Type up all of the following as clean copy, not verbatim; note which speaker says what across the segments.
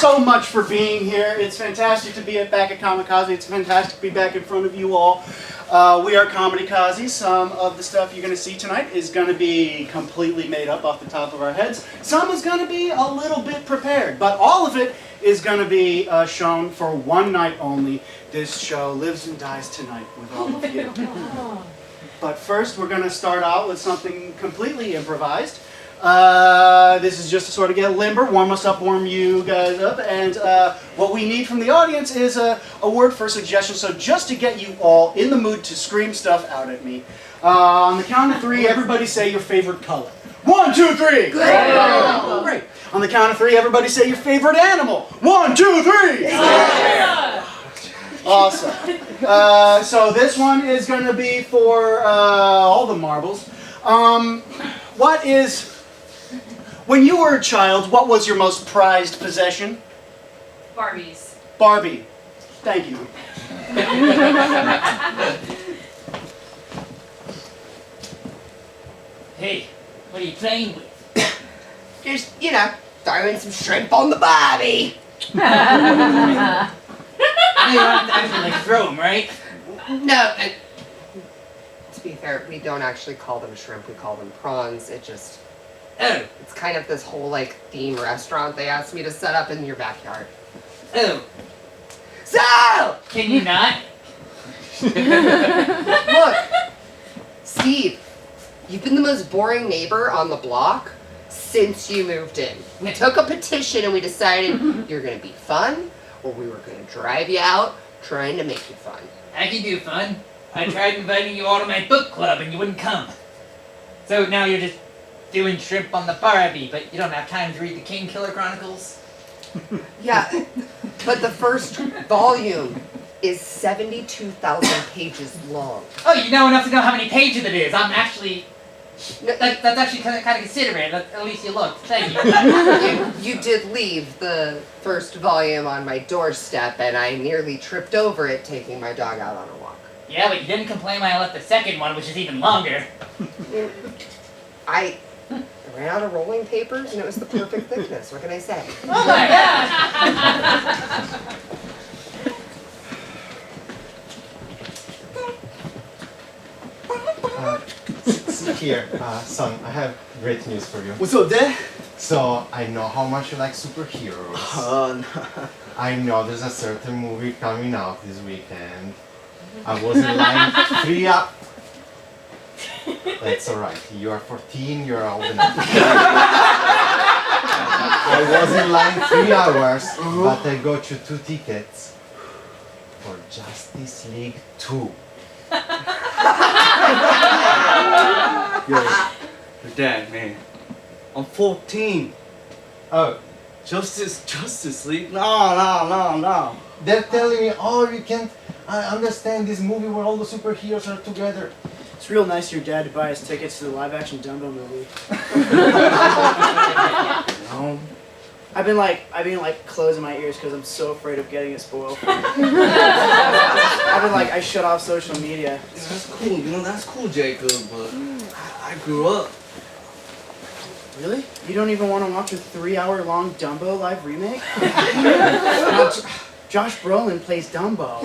Speaker 1: so much for being here. It's fantastic to be back at Comicazi. It's fantastic to be back in front of you all. We are ComedyCazi. Some of the stuff you're going to see tonight is going to be completely made up off the top of our heads. Some is going to be a little bit prepared, but all of it is going to be shown for one night only. This show lives and dies tonight with all of you. But first, we're going to start out with something completely improvised. This is just to sort of get limber, warm us up, warm you guys up, and what we need from the audience is a word for suggestion. So just to get you all in the mood to scream stuff out at me, on the count of three, everybody say your favorite color. 1, 2, 3.
Speaker 2: Great.
Speaker 1: Great. On the count of three, everybody say your favorite animal. 1, 2, 3.
Speaker 2: Yeah.
Speaker 1: Awesome. So this one is going to be for all the marbles. When you were a child, what was your most prized possession?
Speaker 3: Barbies.
Speaker 1: Barbie. Thank you.
Speaker 4: Hey, what are you playing with?
Speaker 2: Just, throwing some shrimp on the Barbie.
Speaker 4: You don't have to actually throw them, right?
Speaker 2: No, to be fair, we don't actually call them shrimp, we call them prawns. It's kind of this whole theme restaurant they asked me to set up in your backyard.
Speaker 4: Oh.
Speaker 2: So!
Speaker 4: Can you not?
Speaker 2: Look, Steve, you've been the most boring neighbor on the block since you moved in. We took a petition and we decided you're gonna be fun, or we were gonna drive you out trying to make you fun.
Speaker 4: I can do fun. I tried inviting you all to my book club and you wouldn't come. So now you're just doing shrimp on the Barbie, but you don't have time to read the King Killer Chronicles?
Speaker 2: Yeah, but the first volume is 72,000 pages long.
Speaker 4: Oh, you know enough to know how many pages it is. I'm actually... That's actually kind of considerate. At least you looked. Thank you.
Speaker 2: You did leave the first volume on my doorstep, and I nearly tripped over it taking my dog out on a walk.
Speaker 4: Yeah, but you didn't complain when I left the second one, which is even longer.
Speaker 2: I ran out of rolling papers, and it was the perfect thickness. What can I say?
Speaker 4: Oh my god!
Speaker 5: Here, son, I have great news for you.
Speaker 1: What's up, Dad?
Speaker 5: So, I know how much you like superheroes.
Speaker 1: Oh, no.
Speaker 5: I know there's a certain movie coming out this weekend. I was in line 3 hours. That's alright. You are 14, you're old enough. I was in line 3 hours, but I got you 2 tickets for Justice League 2.
Speaker 6: Yo, Dad, man, I'm 14.
Speaker 5: Oh,
Speaker 6: Justice League? No.
Speaker 5: they're telling me, oh, you can't understand this movie where all the superheroes are together.
Speaker 1: It's real nice of your dad to buy us tickets to the live-action Dumbo movie.
Speaker 6: No.
Speaker 1: I've been closing my ears because I'm so afraid of getting it spoiled. I've been I shut off social media.
Speaker 6: That's cool, that's cool, Jacob, but I grew up.
Speaker 1: Really? You don't even want to watch a 3-hour-long Dumbo live remake? Josh Brolin plays Dumbo.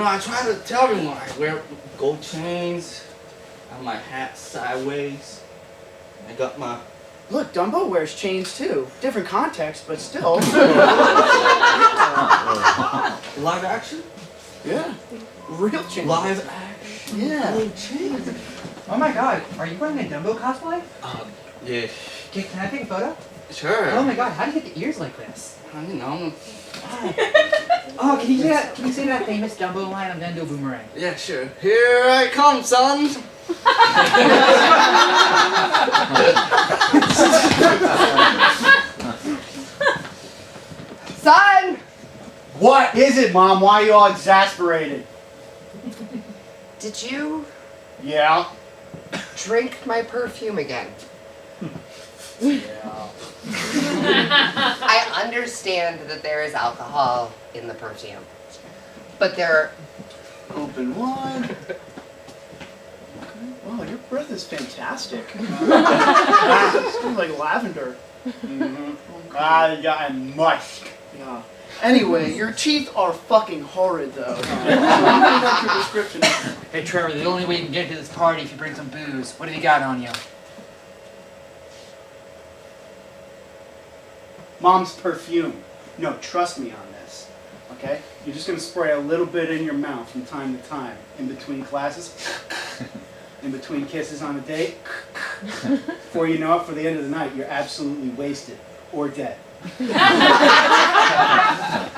Speaker 6: I try to tell everyone I wear gold chains, I have my hat sideways, I got my...
Speaker 1: Look, Dumbo wears chains too. Different context, but still.
Speaker 6: Live action?
Speaker 1: Yeah. Real chains.
Speaker 6: Live action?
Speaker 1: Yeah.
Speaker 6: Gold chains?
Speaker 4: Oh my god, are you wearing a Dumbo cosplay?
Speaker 6: Yeah.
Speaker 4: Can I take a photo?
Speaker 6: Sure.
Speaker 4: Oh my god, how do you get the ears like this?
Speaker 6: I'm
Speaker 4: Oh, can you say that famous Dumbo line? I'm gonna do a boomerang.
Speaker 6: Yeah, sure. Here I come, son.
Speaker 2: Son!
Speaker 1: What is it, Mom? Why are you all exasperated?
Speaker 2: Did you
Speaker 1: Yeah.
Speaker 2: drink my perfume again?
Speaker 1: Yeah.
Speaker 2: I understand that there is alcohol in the perfume, but there
Speaker 1: Open wide. Wow, your breath is fantastic. It's kind of like lavender.
Speaker 6: Mm-hmm.
Speaker 1: Yeah, and musk.
Speaker 7: Yeah. Anyway, your teeth are fucking horrid, though. That's your description.
Speaker 4: Hey Trevor, the only way you can get to this party if you bring some booze. What have you got on you?
Speaker 1: Mom's perfume. No, trust me on this. Okay? You're just gonna spray a little bit in your mouth from time to time. In between classes. In between kisses on a date. Before you know it, for the end of the night, you're absolutely wasted. Or dead.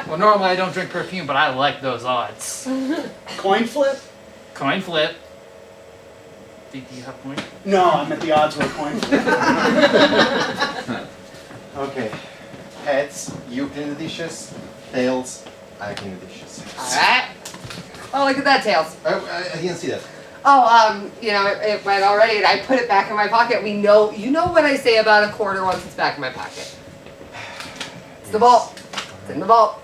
Speaker 4: Well, normally I don't drink perfume, but I like those odds.
Speaker 1: Coin flip?
Speaker 4: Coin flip. Do you have a point?
Speaker 1: No, I meant the odds were a coin flip.
Speaker 5: Okay. Heads, you clean the dishes. Tails, I clean the dishes.
Speaker 2: Alright. Oh, look at that, Tails.
Speaker 5: I didn't see that.
Speaker 2: Oh, you know, it went already and I put it back in my pocket. You know what I say about a quarter once it's back in my pocket. It's the vault. It's in the vault.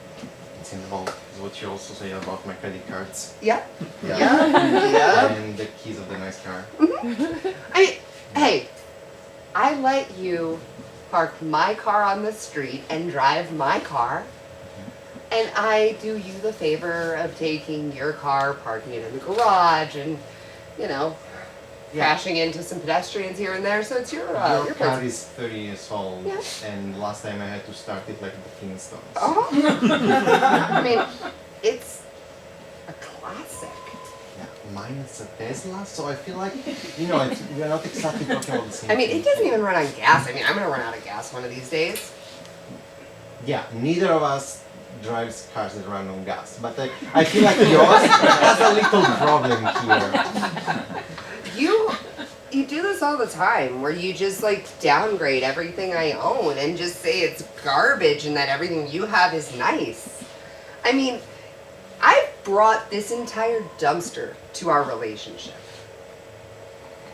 Speaker 5: It's in the vault. Is what you also say about my credit cards.
Speaker 2: Yep.
Speaker 5: Yeah.
Speaker 2: Yeah.
Speaker 5: And the keys of the nice car.
Speaker 2: Hey, I let you park my car on the street and drive my car. And I do you the favor of taking your car, parking it in the garage, and, you know, crashing into some pedestrians here and there. So it's your
Speaker 5: Your car
Speaker 2: place.
Speaker 5: is 30 years old,
Speaker 2: Yeah.
Speaker 5: and last time I had to start it like the Flintstones.
Speaker 2: Oh. I mean, it's a classic.
Speaker 5: Yeah, mine is a Tesla, so I feel like, you know, we're not exactly talking about the same
Speaker 2: I mean,
Speaker 5: thing.
Speaker 2: it doesn't even run on gas. I mean, I'm gonna run out of gas one of these days.
Speaker 5: Yeah, neither of us drives cars that run on gas, but I feel like yours has a little problem here.
Speaker 2: You do this all the time, where you just like downgrade everything I own and just say it's garbage and that everything you have is nice. I mean, I brought this entire dumpster to our relationship.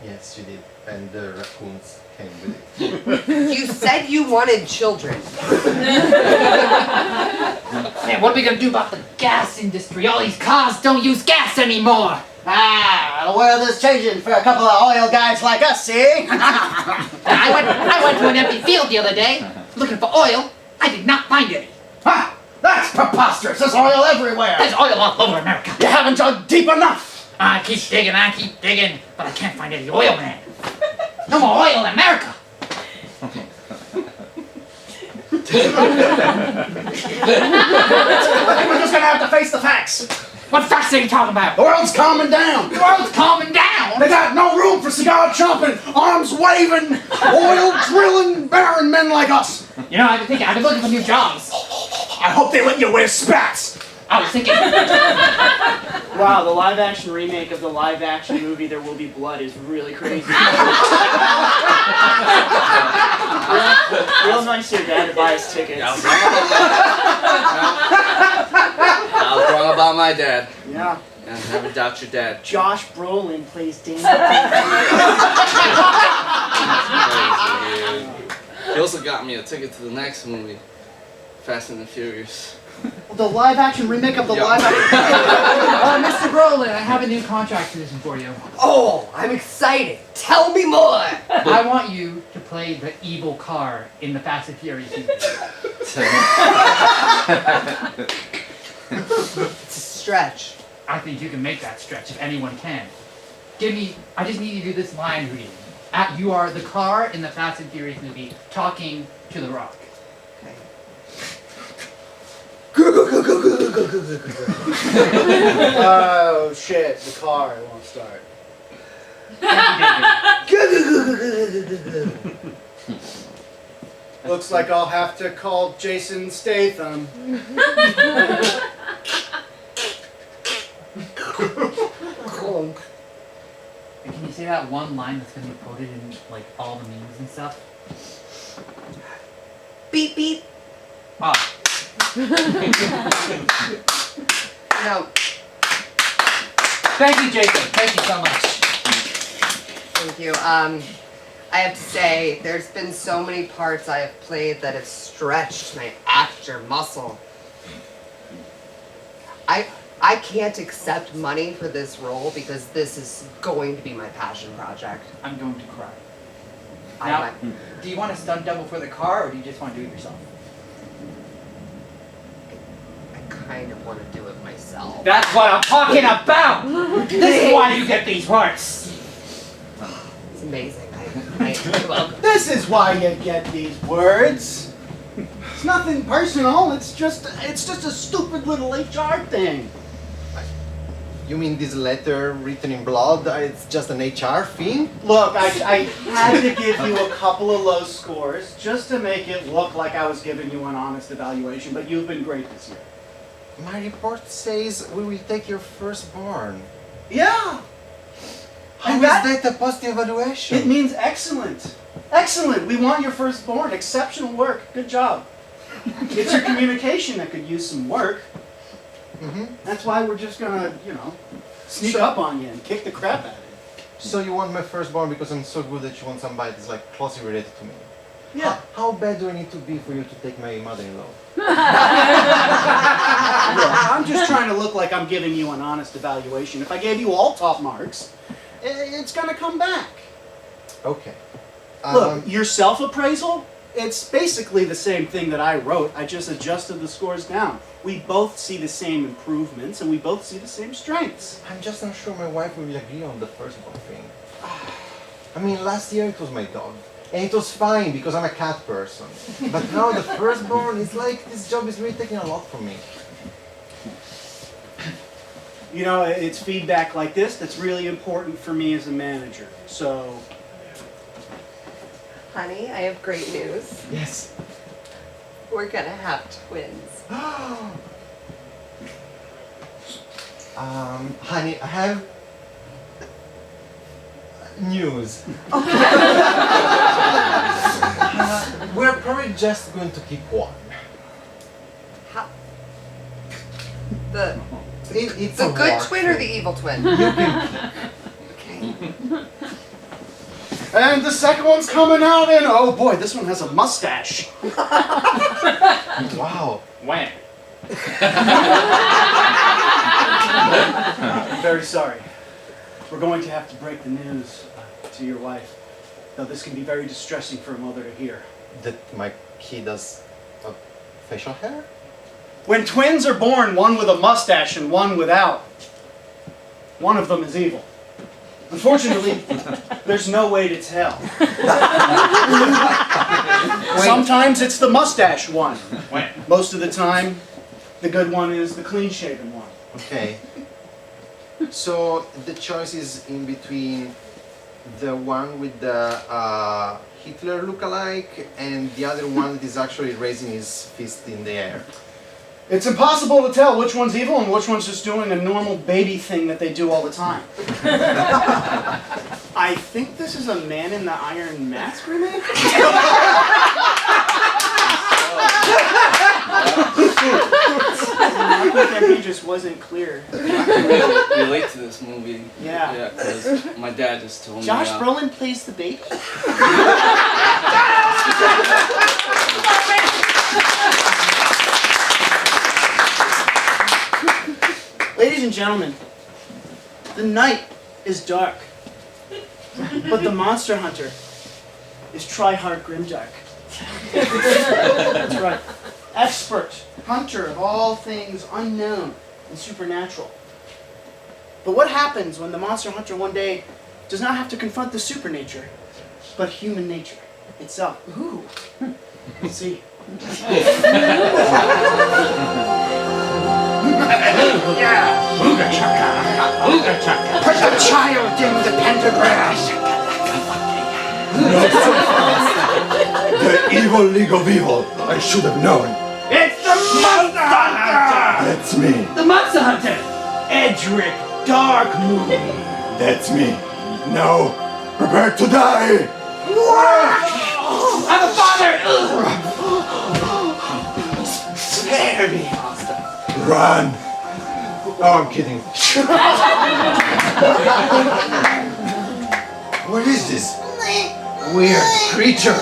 Speaker 5: Yes, you did, and the raccoons came with it.
Speaker 2: You said you wanted children.
Speaker 4: Man, what are we gonna do about the gas industry? All these cars don't use gas anymore.
Speaker 1: Ah, the world is changing for a couple of oil guys like us, see?
Speaker 4: I went to an empty field the other day looking for oil. I did not find any.
Speaker 1: Ha! That's preposterous. There's oil everywhere.
Speaker 4: There's oil all over America.
Speaker 1: You haven't dug deep enough.
Speaker 4: I keep digging, but I can't find any oil, man. No more oil in America.
Speaker 1: I think we're just gonna have to face the facts.
Speaker 4: What facts are you talking about?
Speaker 1: The world's calming down.
Speaker 4: The world's calming down.
Speaker 1: They got no room for cigar chomping, arms waving, oil drilling, barren men like us.
Speaker 4: You know, I've been looking for new jobs.
Speaker 1: I hope they let you wear spats.
Speaker 4: I was thinking,
Speaker 7: Wow, the live-action remake of the live-action movie There Will Be Blood is really crazy. Real nice of your dad to buy us tickets.
Speaker 6: I was wrong about my dad.
Speaker 7: Yeah.
Speaker 6: Yeah, never doubt your dad.
Speaker 7: Josh Brolin plays Daniel.
Speaker 6: He also got me a ticket to the next movie, Fast and the Furious.
Speaker 1: The live-action remake of the
Speaker 6: Yeah.
Speaker 1: live-action.
Speaker 4: Mr. Brolin, I have a new contract position for you.
Speaker 2: Oh, I'm excited. Tell me more.
Speaker 4: I want you to play the evil car in the Fast and Furious movie.
Speaker 2: It's a stretch.
Speaker 4: I think you can make that stretch if anyone can. I just need you to do this line reading. You are the car in the Fast and Furious movie talking to The Rock.
Speaker 1: Oh shit, the car won't start. Looks like I'll have to call Jason Statham.
Speaker 2: Cool.
Speaker 4: And can you say that one line that's gonna be quoted in like all the memes and stuff?
Speaker 2: Beep beep.
Speaker 4: Oh,
Speaker 2: No,
Speaker 4: thank you, Jacob. Thank you so much.
Speaker 2: thank you. I have to say, there's been so many parts I have played that have stretched my actor muscle. I I can't accept money for this role because this is going to be my passion project.
Speaker 4: I'm going to cry.
Speaker 2: I
Speaker 4: Now,
Speaker 2: might-
Speaker 4: do you want a stunt double for the car, or do you just want to do it yourself?
Speaker 2: I kind of want to do it myself.
Speaker 4: That's what I'm talking about! This is why you get these parts!
Speaker 2: It's amazing. I love
Speaker 1: This is why you get these words. It's nothing personal. It's just a stupid little HR thing.
Speaker 5: You mean this letter written in blood? It's just an HR thing?
Speaker 1: Look, I had to give you a couple of low scores just to make it look like I was giving you an honest evaluation, but you've been great this year.
Speaker 5: My report says we will take your firstborn.
Speaker 1: Yeah.
Speaker 5: How
Speaker 1: And
Speaker 5: is that a positive evaluation?
Speaker 1: It means excellent. Excellent. We want your firstborn. Exceptional work. Good job. It's your communication that could use some work. That's why we're just gonna, sneak up on you and kick the crap out of you.
Speaker 5: So you want my firstborn because I'm so good that you want somebody that's like closely related to me?
Speaker 1: Yeah.
Speaker 5: How bad do I need to be for you to take my mother-in-law?
Speaker 1: Look, I'm just trying to look like I'm giving you an honest evaluation. If I gave you all top marks, it's gonna come back.
Speaker 5: Okay.
Speaker 1: Look, your self-appraisal, it's basically the same thing that I wrote. I just adjusted the scores down. We both see the same improvements and we both see the same strengths.
Speaker 5: I'm just not sure my wife will agree on the firstborn thing. I mean, last year it was my dog. And it was fine because I'm a cat person. But now the firstborn is like, this job is really taking a lot from me.
Speaker 1: It's feedback like this that's really important for me as a manager. So,
Speaker 2: Honey, I have great news.
Speaker 5: Yes.
Speaker 2: We're gonna have twins.
Speaker 5: Honey, I have news. We're probably just going to keep one.
Speaker 2: How? The
Speaker 5: It's
Speaker 2: the
Speaker 5: a
Speaker 2: good
Speaker 5: war
Speaker 2: twin or the
Speaker 5: thing.
Speaker 2: evil twin?
Speaker 5: You can
Speaker 2: Okay.
Speaker 1: and the second one's coming out and oh boy, this one has a mustache.
Speaker 5: Wow.
Speaker 6: When?
Speaker 1: I'm very sorry. We're going to have to break the news to your wife. Though this can be very distressing for a mother to hear.
Speaker 5: That my kid has facial hair?
Speaker 1: When twins are born, one with a mustache and one without, one of them is evil. Unfortunately, there's no way to tell. Sometimes it's the mustache one. Most of the time, the good one is the clean-shaven one.
Speaker 5: Okay. So the choice is in between the one with the Hitler look-alike and the other one that is actually raising his fist in the air.
Speaker 1: It's impossible to tell which one's evil and which one's just doing a normal baby thing that they do all the time. I think this is a Man in the Iron Mask remake? I think that he just wasn't clear.
Speaker 6: I can really relate to this movie.
Speaker 1: Yeah.
Speaker 6: Yeah, because my dad just told
Speaker 1: Josh
Speaker 6: me.
Speaker 1: Brolin plays the baby? Ladies and gentlemen, the night is dark, but the monster hunter is try-hard grimdark. That's right. Expert hunter of all things unknown and supernatural. But what happens when the monster hunter one day does not have to confront the supernature, but human nature itself? Ooh. Let's see. Put the child in the pentagram.
Speaker 8: The evil League of Evil. I should have known.
Speaker 1: It's the monster hunter.
Speaker 8: That's me.
Speaker 1: The monster hunter. Edric Darkmoon.
Speaker 8: That's me. Now, prepare to die.
Speaker 1: I'm a father. Spare me, monster.
Speaker 8: Run. Oh, I'm kidding. What is this weird creature?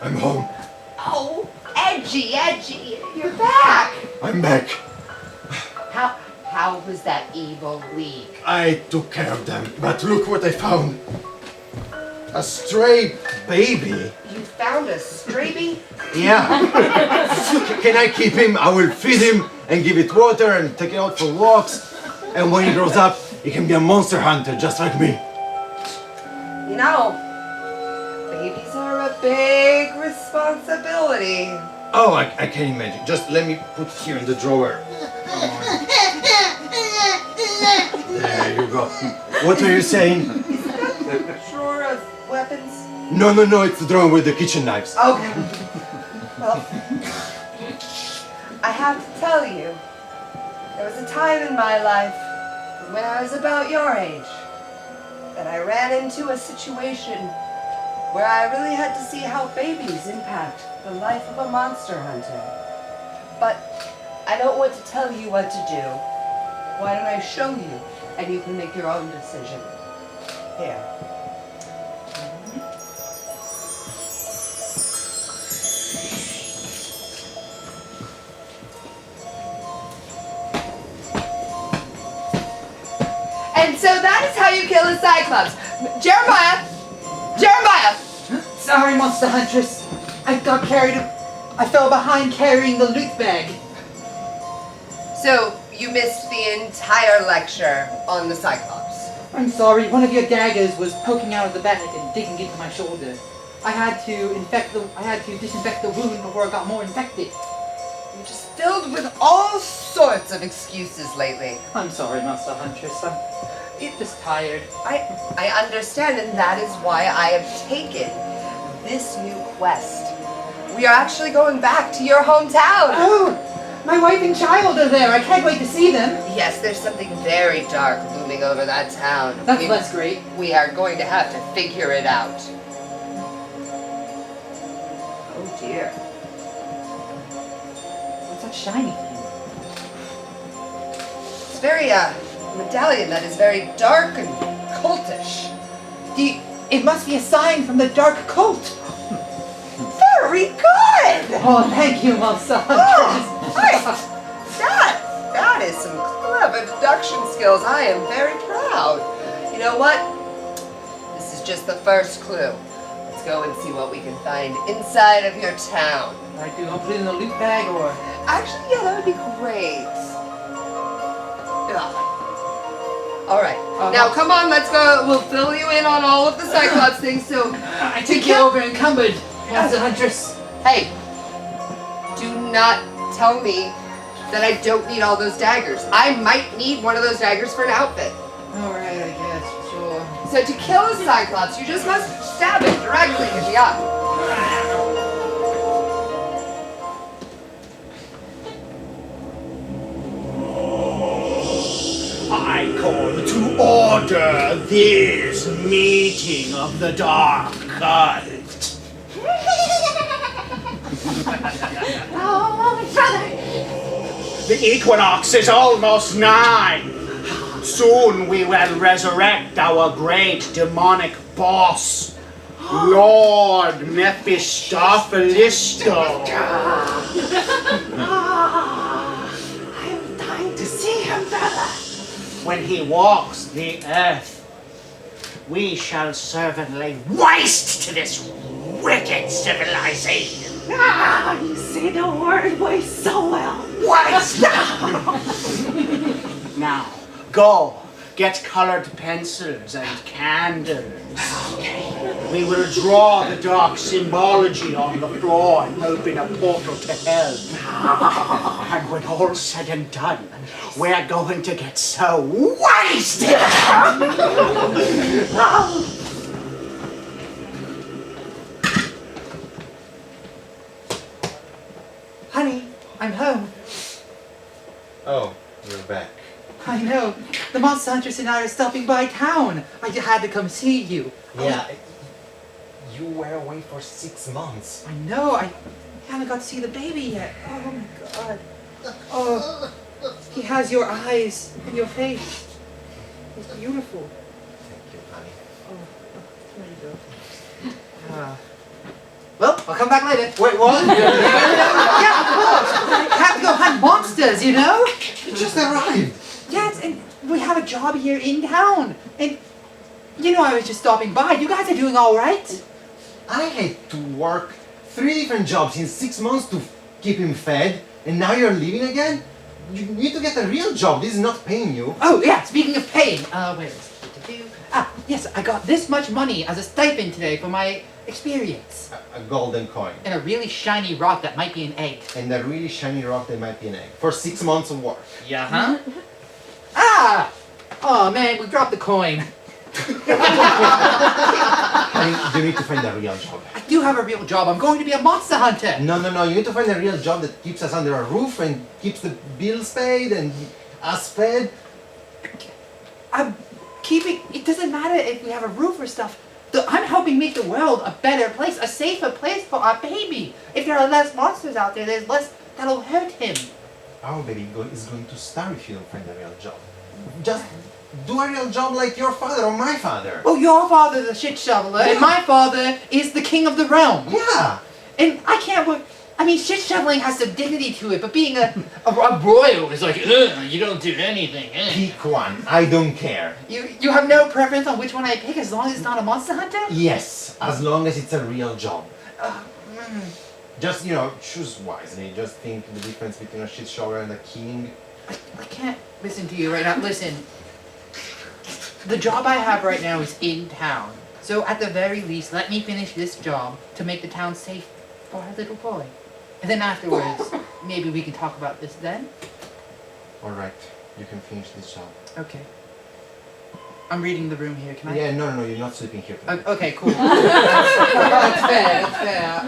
Speaker 8: I'm home.
Speaker 2: Oh, Edgy, you're back.
Speaker 8: I'm back.
Speaker 2: How was that evil league?
Speaker 8: I took care of them, but look what I found. A stray baby.
Speaker 2: You found a stray?
Speaker 8: Yeah. Can I keep him? I will feed him and give it water and take it out for walks. And when he grows up, he can be a monster hunter just like me.
Speaker 2: You know, babies are a big responsibility.
Speaker 8: Oh, I can't imagine. Just let me put it here in the drawer. There you go. What are you saying?
Speaker 2: Drawer of weapons?
Speaker 8: No, it's the drawer with the kitchen knives.
Speaker 2: Okay. Well, I have to tell you, there was a time in my life when I was about your age that I ran into a situation where I really had to see how babies impact the life of a monster hunter. But I don't want to tell you what to do. Why don't I show you and you can make your own decision? Here. And so that is how you kill a Cyclops. Jeremiah!
Speaker 4: Sorry, Monster Huntress. I fell behind carrying the loot bag.
Speaker 2: So you missed the entire lecture on the Cyclops.
Speaker 4: I'm sorry, one of your daggers was poking out of the bag and digging into my shoulder. I had to disinfect the wound before it got more infected.
Speaker 2: You're just filled with all sorts of excuses lately.
Speaker 4: I'm sorry, Monster Huntress. I'm just tired.
Speaker 2: I understand, and that is why I have taken this new quest. We are actually going back to your hometown.
Speaker 4: Oh, my wife and child are there. I can't wait to see them.
Speaker 2: Yes, there's something very dark looming over that town.
Speaker 4: That's less great.
Speaker 2: We are going to have to figure it out. Oh dear.
Speaker 4: What's that shiny thing?
Speaker 2: It's very, medallion that is very dark and cultish.
Speaker 4: It must be a sign from the dark cult.
Speaker 2: Very good!
Speaker 4: Oh, thank you, Monster Huntress.
Speaker 2: That is some clever deduction skills. I am very proud. You know what? This is just the first clue. Let's go and see what we can find inside of your town.
Speaker 4: I do. I'll put it in the loot bag or...
Speaker 2: Actually, yeah, that would be great. Ugh. All right. Now, come on, let's go. We'll fill you in on all of the Cyclops things. So,
Speaker 4: I think you're over encumbered, Monster Huntress.
Speaker 2: hey, do not tell me that I don't need all those daggers. I might need one of those daggers for an outfit.
Speaker 4: Alright, I guess, sure.
Speaker 2: So to kill a Cyclops, you just must stab it directly in the eye.
Speaker 1: I call to order this meeting of the dark cult. The equinox is almost nigh. Soon we will resurrect our great demonic boss, Lord Mephistopheles. I'm dying to see him, brother. When he walks the earth, we shall certainly waste to this wicked civilization.
Speaker 9: You say the word waste so well.
Speaker 1: Waste! Now, go. Get colored pencils and candles. We will draw the dark symbology on the floor and open a portal to hell. And when all's said and done, we're going to get so wasted!
Speaker 4: Honey, I'm home.
Speaker 5: Oh, you're back.
Speaker 4: I know. The Monster Huntress and I are stopping by town. I had to come see you.
Speaker 5: Yeah, you were away for 6 months.
Speaker 4: I know. I haven't got to see the baby yet. Oh my god. Oh, he has your eyes and your face. It's beautiful.
Speaker 5: Thank you, honey.
Speaker 4: Oh, there you go. Well,
Speaker 10: I'll come back later.
Speaker 8: Wait, what?
Speaker 10: Yeah, of course. I have to go hunt monsters, you know?
Speaker 8: You just arrived.
Speaker 10: Yes, and we have a job here in town. And, you know, I was just stopping by. You guys are doing all right?
Speaker 8: I had to work 3 different jobs in 6 months to keep him fed, and now you're leaving again? You need to get a real job. This is not paying you.
Speaker 10: Oh, yeah, speaking of paying, where is it? Yes, I got this much money as a stipend today for my experience.
Speaker 8: A golden coin.
Speaker 10: And a really shiny rock that might be an egg.
Speaker 8: And a really shiny rock that might be an egg. For 6 months of work.
Speaker 10: Yeah, huh? Ah! Oh, man, we dropped the coin.
Speaker 8: You need to find a real job.
Speaker 10: I do have a real job. I'm going to be a monster hunter.
Speaker 8: No. You need to find a real job that keeps us under a roof and keeps the bills paid and us fed.
Speaker 10: I'm keeping... It doesn't matter if we have a roof or stuff. I'm helping make the world a better place, a safer place for our baby. If there are less monsters out there, there's less that'll hurt him.
Speaker 8: Our baby is going to starve if you don't find a real job. Just do a real job like your father or my father.
Speaker 10: Oh, your father's a shit shoveler, and my father is the king of the realm.
Speaker 8: Yeah.
Speaker 10: And I can't work... I mean, shit shoveling has some dignity to it, but being a royal is like, ugh, you don't do anything.
Speaker 8: Pick one. I don't care.
Speaker 10: You have no preference on which one I pick as long as it's not a monster hunter?
Speaker 8: Yes, as long as it's a real job. Just, choose wisely. Just think the difference between a shit shoveler and a king.
Speaker 10: I can't listen to you right now. Listen. The job I have right now is in town. So at the very least, let me finish this job to make the town safe for our little boy. And then afterwards, maybe we can talk about this then.
Speaker 8: Alright, you can finish this job.
Speaker 10: Okay. I'm reading the room here, can I?
Speaker 8: Yeah, no, you're not sleeping here tonight.
Speaker 10: Okay, cool. That's fair.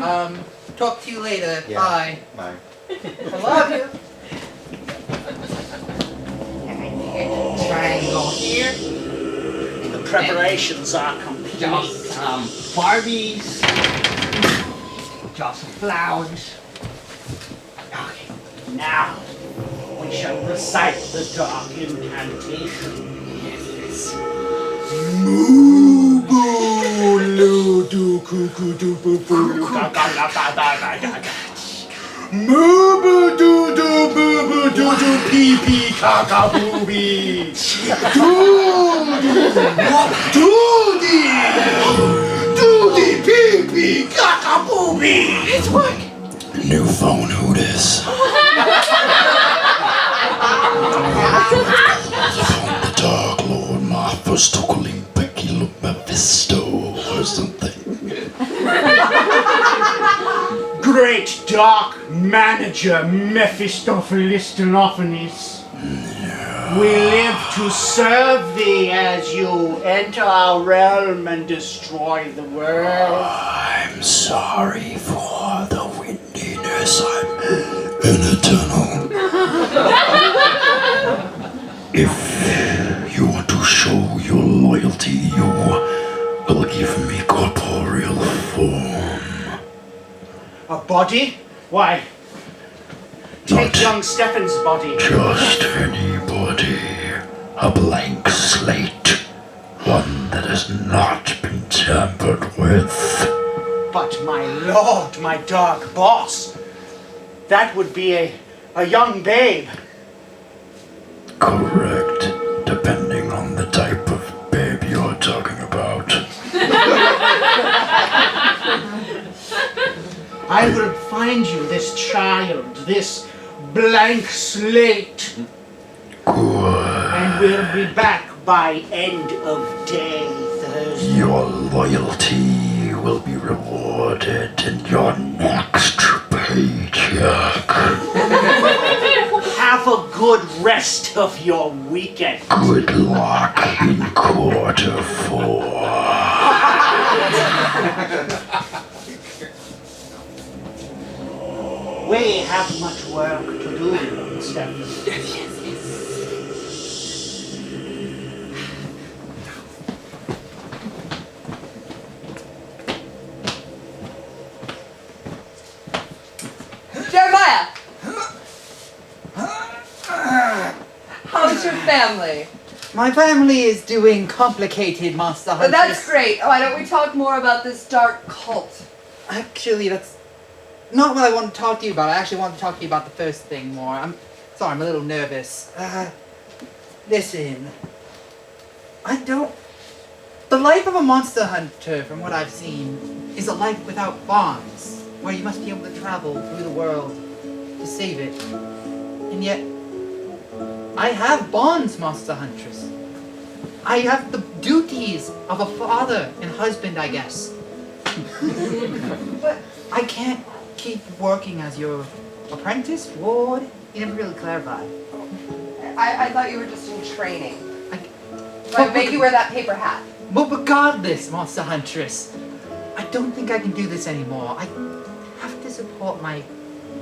Speaker 10: Talk to you later.
Speaker 8: Yeah.
Speaker 10: Bye.
Speaker 8: Bye.
Speaker 10: I love you. Triangle here.
Speaker 1: The preparations are complete.
Speaker 6: Just some Barbies. Just some flowers.
Speaker 1: Okay, now we shall recite the dark incantation.
Speaker 6: Yes.
Speaker 1: Pee pee kaka booby. Doody pee pee kaka booby.
Speaker 10: It's working.
Speaker 11: New phone, who this? The Dark Lord, my first tokeling Becky Mephisto or something.
Speaker 1: Great dark manager Mephistophelistonophanes. We live to serve thee as you enter our realm and destroy the world.
Speaker 11: I'm sorry for the windiness. I'm an eternal. If you want to show your loyalty, you will give me corporeal form.
Speaker 1: A body? Why? Take young Stefan's body.
Speaker 11: Just anybody. A blank slate. One that has not been tampered with.
Speaker 1: But my lord, my dark boss, that would be a young babe.
Speaker 11: Correct. Depending on the type of babe you're talking about.
Speaker 1: I will find you this child, this blank slate.
Speaker 11: Good.
Speaker 1: And we'll be back by end of day Thursday.
Speaker 11: Your loyalty will be rewarded in your next paycheck.
Speaker 1: Have a good rest of your weekend.
Speaker 11: Good luck in quarter 4.
Speaker 1: We have much work to do, Stefan.
Speaker 12: Jeremiah! How's your family?
Speaker 10: My family is doing complicated monster
Speaker 12: But
Speaker 10: hunters.
Speaker 12: that's great. Why don't we talk more about this dark cult?
Speaker 10: Actually, that's not what I want to talk to you about. I actually want to talk to you about the first thing more. I'm sorry, I'm a little nervous. Listen. The life of a monster hunter, from what I've seen, is a life without bonds, where you must be able to travel through the world to save it. And yet, I have bonds, Monster Huntress. I have the duties of a father and husband, I guess. But I can't keep working as your apprentice, ward. You never really clarified.
Speaker 2: I thought you were just in training. So I made you wear that paper hat.
Speaker 10: But regardless, Monster Huntress, I don't think I can do this anymore. I have to support my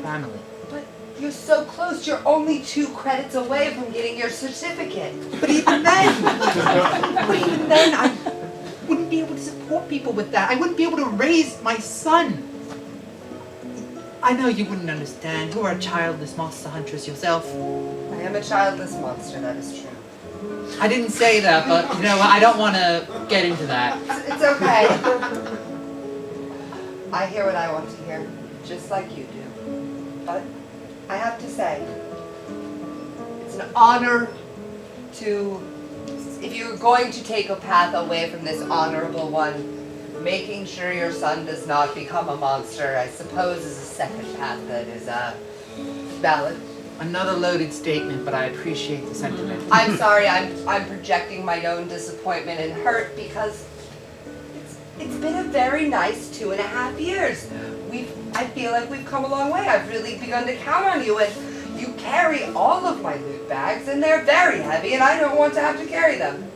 Speaker 10: family.
Speaker 2: But you're so close. You're only 2 credits away from getting your certificate.
Speaker 10: But even then, I wouldn't be able to support people with that. I wouldn't be able to raise my son. I know you wouldn't understand. You are a childless Monster Huntress yourself.
Speaker 2: I am a childless monster, that is true.
Speaker 10: I didn't say that, but you know what? I don't want to get into that.
Speaker 2: It's okay. I hear what I want to hear, just like you do. But I have to say, it's an honor to, if you're going to take a path away from this honorable one, making sure your son does not become a monster, I suppose, is a second path that is valid.
Speaker 10: Another loaded statement, but I appreciate the sentiment.
Speaker 2: I'm sorry, I'm projecting my own disappointment and hurt because it's been a very nice 2.5 years. I feel like we've come a long way. I've really begun to count on you, and you carry all of my loot bags, and they're very heavy, and I don't want to have to carry them.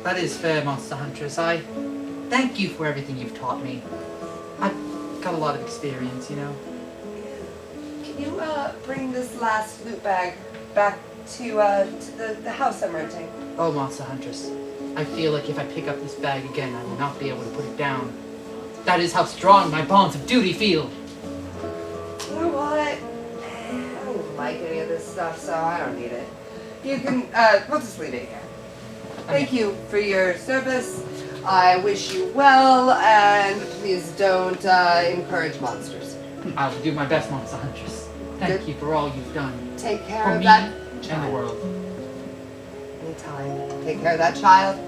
Speaker 10: That is fair, Monster Huntress. I thank you for everything you've taught me. I've got a lot of experience, you know.
Speaker 2: Can you bring this last loot bag back to the house I'm renting?
Speaker 10: Oh, Monster Huntress. I feel like if I pick up this bag again, I will not be able to put it down. That is how strong my bonds of duty feel.
Speaker 2: You know what? I don't like any of this stuff, so I don't need it. You can, we'll just leave it here. Thank you for your service. I wish you well, and please don't encourage monsters.
Speaker 10: I will do my best, Monster Huntress. Thank you for all you've done.
Speaker 2: Take care
Speaker 10: for
Speaker 2: of
Speaker 10: me
Speaker 2: that
Speaker 10: and
Speaker 2: child.
Speaker 10: the world.
Speaker 2: Anytime. Take care of that child.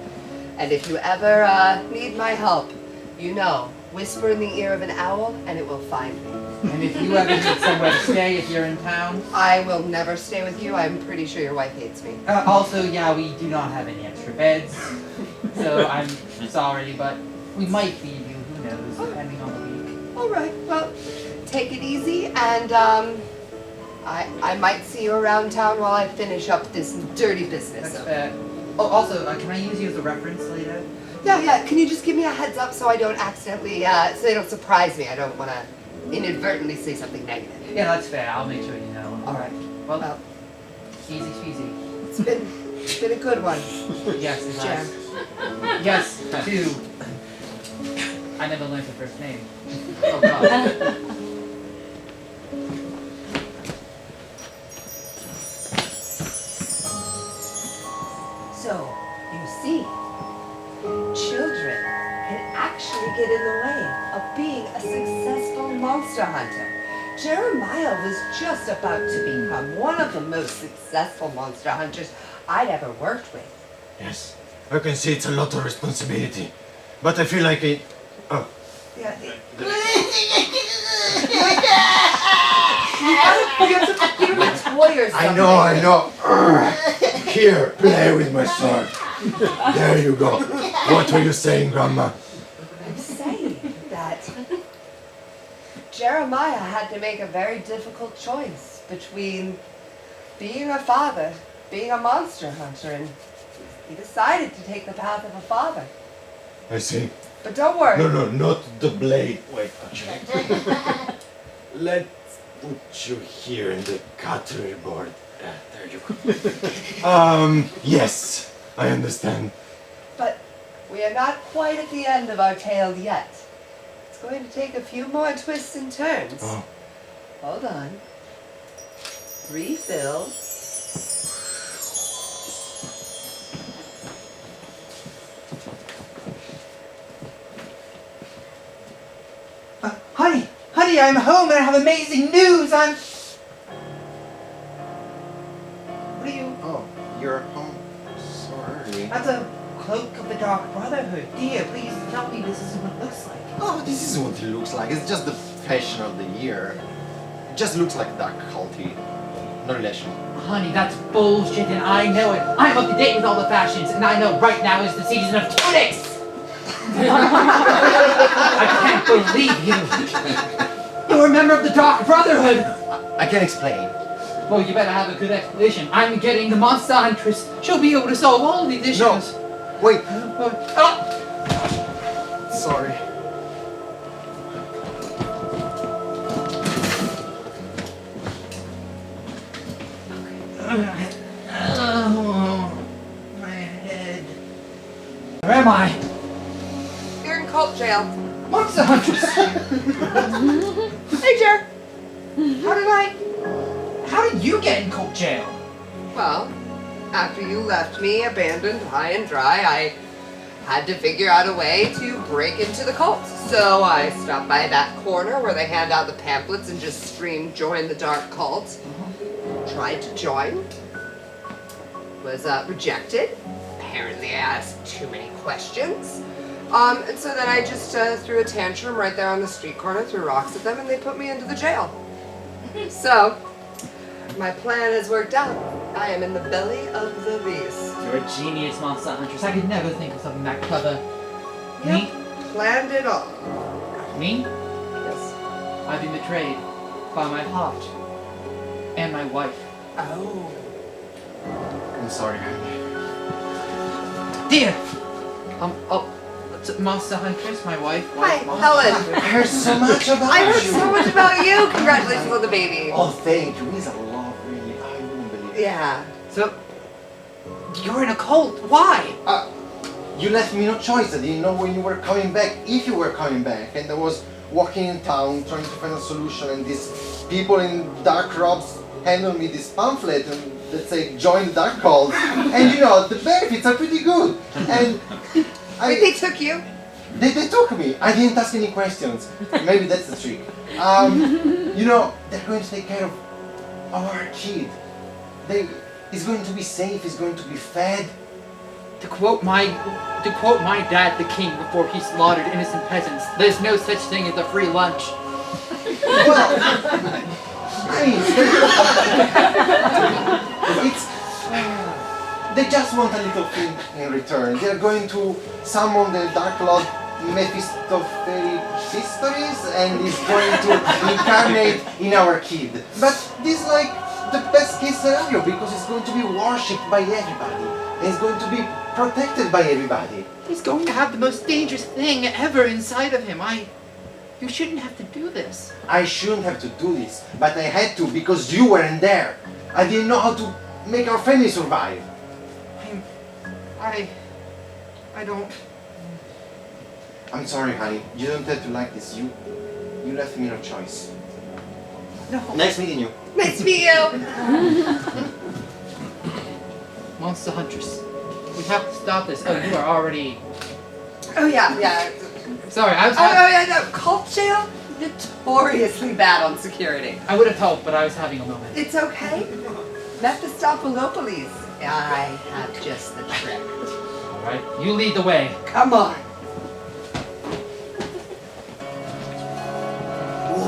Speaker 2: And if you ever need my help, you know, whisper in the ear of an owl and it will find me.
Speaker 10: And if you ever need somewhere to stay, if you're in town.
Speaker 2: I will never stay with you. I'm pretty sure your wife hates me.
Speaker 10: Also, yeah, we do not have any extra beds. So I'm sorry, but we might feed you. Who knows, depending on the week.
Speaker 2: All right. Well, take it easy, and I might see you around town while I finish up this dirty business.
Speaker 10: That's fair. Oh, also, can I use you as a reference later?
Speaker 2: Yeah. Can you just give me a heads up so I don't accidentally, so they don't surprise me? I don't want to inadvertently say something negative.
Speaker 10: Yeah, that's fair. I'll make sure you know.
Speaker 2: All right.
Speaker 10: Well, easy peasy.
Speaker 2: It's been a good one.
Speaker 10: Yes, it
Speaker 2: Jan.
Speaker 10: has. Yes, too. I never learned the first name. Oh God.
Speaker 2: So, you see, children can actually get in the way of being a successful monster hunter. Jeremiah was just about to become one of the most successful monster hunters I'd ever worked with.
Speaker 8: Yes, I can see it's a lot of responsibility, but I feel like it. Oh,
Speaker 2: Yeah. You have to give him a toy or something.
Speaker 8: I know. Here, play with my sword. There you go. What were you saying, Grandma?
Speaker 2: I'm saying that Jeremiah had to make a very difficult choice between being a father, being a monster hunter, and he decided to take the path of a father.
Speaker 8: I see.
Speaker 2: But don't worry.
Speaker 8: No, not the blade. Wait, actually. Let's put you here in the cutlery board. There you go. Yes, I understand.
Speaker 2: But we are not quite at the end of our tale yet. It's going to take a few more twists and turns.
Speaker 8: Oh.
Speaker 2: Hold on. Refill.
Speaker 10: I'm home and I have amazing news. What are you?
Speaker 5: Oh, you're home so early.
Speaker 10: That's a cloak of the Dark Brotherhood. Dear, please tell me this is what it looks like.
Speaker 5: Oh, this is what it looks like. It's just the fashion of the year. It just looks like dark culty. No relation.
Speaker 10: Honey, that's bullshit and I know it. I'm up to date with all the fashions and I know right now is the season of tunics. I can't believe you. You're a member of the Dark Brotherhood.
Speaker 5: I can explain.
Speaker 10: Well, you better have a good explanation. I'm getting the Monster Huntress. She'll be able to solve all of these issues.
Speaker 5: No. Wait.
Speaker 10: Sorry. Oh, my head. Where am I?
Speaker 2: You're in cult jail.
Speaker 10: Monster Huntress!
Speaker 2: Hey, Jer.
Speaker 10: How did you get in cult jail?
Speaker 2: Well, after you left me abandoned high and dry, I had to figure out a way to break into the cult. So I stopped by that corner where they hand out the pamphlets and just screamed, "Join the dark cult." Tried to join. Was rejected. Apparently I asked too many questions. And so then I just threw a tantrum right there on the street corner, threw rocks at them, and they put me into the jail. So, my plan has worked out. I am in the belly of the beast.
Speaker 10: You're a genius, Monster Huntress. I could never think of something that clever.
Speaker 2: Yep.
Speaker 10: Me?
Speaker 2: Planned it all.
Speaker 10: Me?
Speaker 2: Yes.
Speaker 10: I've been betrayed by my heart and my wife.
Speaker 2: Oh.
Speaker 5: I'm sorry, honey.
Speaker 10: Dear! Monster Huntress, my wife.
Speaker 2: Hi, Helen.
Speaker 5: I heard so much about
Speaker 2: I heard
Speaker 5: you.
Speaker 2: so much about you. Congratulations on the baby.
Speaker 5: Oh, thank you. He's a love, really. I wouldn't believe it.
Speaker 2: Yeah.
Speaker 10: So, you're in a cult. Why?
Speaker 5: You left me no choice. I didn't know when you were coming back, if you were coming back. And I was walking in town trying to find a solution, and these people in dark robes handed me this pamphlet and let's say join the dark cult. And you know, the benefits are pretty good. And
Speaker 2: Wait, they took you?
Speaker 5: They took me. I didn't ask any questions. Maybe that's the trick. You know, they're going to take care of our kid. He's going to be safe. He's going to be fed.
Speaker 10: To quote my dad, the king, before he slaughtered innocent peasants, there's no such thing as a free lunch.
Speaker 5: Well, I mean, they just want a little thing in return. They're going to summon the Dark Lord Mephistopheles and he's going to incarnate in our kid. But this is like the best case scenario because he's going to be worshipped by everybody. And he's going to be protected by everybody.
Speaker 10: He's going to have the most dangerous thing ever inside of him. You shouldn't have to do this.
Speaker 5: I shouldn't have to do this, but I had to because you weren't there. I didn't know how to make our family survive.
Speaker 10: I don't...
Speaker 5: I'm sorry, honey. You don't have to like this. You left me no choice.
Speaker 10: No.
Speaker 5: Nice meeting you.
Speaker 2: Nice to meet you.
Speaker 10: Monster Huntress. We have to stop this. Oh, you are already...
Speaker 2: Oh yeah.
Speaker 10: Sorry, I was...
Speaker 2: Oh yeah, no. Cult jail? Notoriously bad on security.
Speaker 10: I would have helped, but I was having a moment.
Speaker 2: It's okay. Mephistopheles. I have just the trick.
Speaker 10: Alright, you lead the way.
Speaker 2: Come on.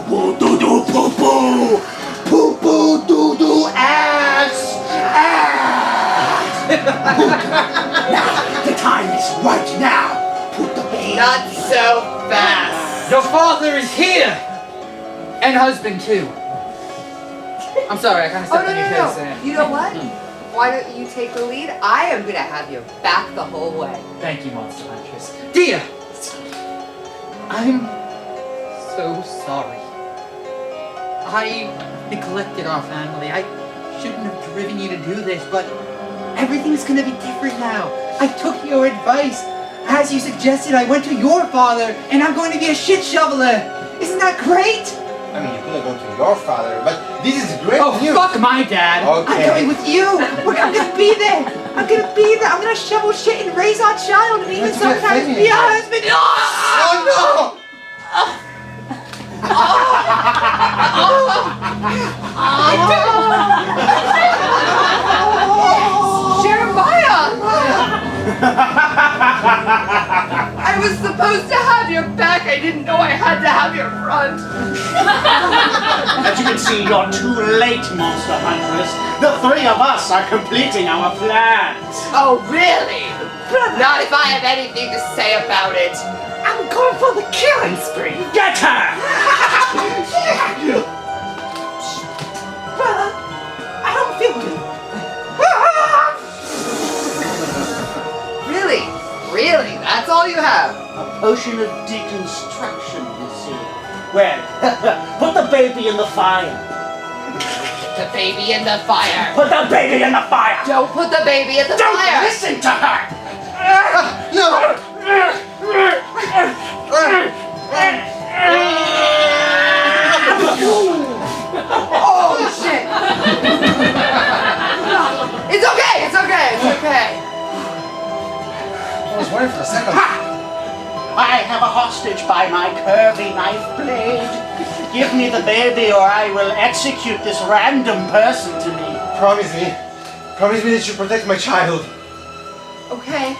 Speaker 11: Poo doo doo poo poo! Poo poo doo doo ass! Ass! Now, the time is right now! Put the baby.
Speaker 2: Not so fast.
Speaker 10: Your father is here! And husband too. I'm sorry, I kind of stepped on your toes there.
Speaker 2: You know what? Why don't you take the lead? I am gonna have you back the whole way.
Speaker 10: Thank you, Monster Huntress. Dear! I'm so sorry. I neglected our family. I shouldn't have driven you to do this, but everything's gonna be different now. I took your advice. As you suggested, I went to your father, and I'm going to be a shit shoveler. Isn't that great?
Speaker 5: I mean, you could have gone to your father, but this is great news.
Speaker 10: Fuck my dad.
Speaker 5: Okay.
Speaker 10: I'm going with you. I'm gonna be there. I'm gonna be there. I'm gonna shovel shit and raise our child and even
Speaker 5: Let's be a
Speaker 10: sometimes
Speaker 5: family.
Speaker 10: be a husband.
Speaker 5: Oh no!
Speaker 2: Jeremiah! I was supposed to have your back. I didn't know I had to have your front.
Speaker 1: As you can see, you're too late, Monster Huntress. The three of us are completing our plans.
Speaker 2: Oh, really? Not if I have anything to say about it.
Speaker 9: I'm going for the killing spree.
Speaker 1: Get her!
Speaker 9: Brother, I don't feel good.
Speaker 2: Really? Really? That's all you have?
Speaker 1: A potion of deconstruction, you see. Well, put the baby in the fire.
Speaker 2: The baby in the fire.
Speaker 1: Put the baby in the fire.
Speaker 2: Don't put the baby in the
Speaker 1: Don't
Speaker 2: fire.
Speaker 1: listen to her.
Speaker 5: No!
Speaker 2: Holy shit! It's okay, it's okay, it's okay.
Speaker 5: I was waiting for a second.
Speaker 1: I have a hostage by my curvy knife blade. Give me the baby or I will execute this random person to me.
Speaker 8: Promise me that you protect my child.
Speaker 2: Okay.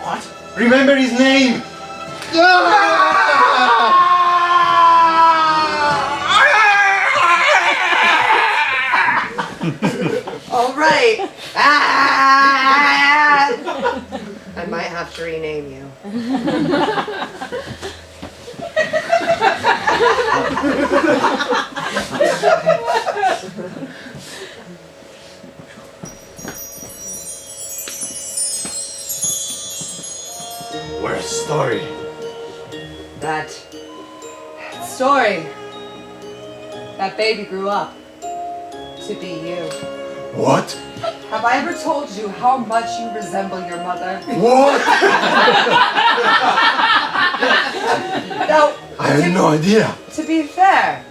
Speaker 1: What?
Speaker 8: Remember his name.
Speaker 2: All right. I might have to rename you.
Speaker 8: Where's Story?
Speaker 12: That story. That baby grew up to be you.
Speaker 8: What?
Speaker 12: Have I ever told you how much you resemble your mother?
Speaker 8: What?
Speaker 12: No.
Speaker 8: I had no idea.
Speaker 12: To be fair,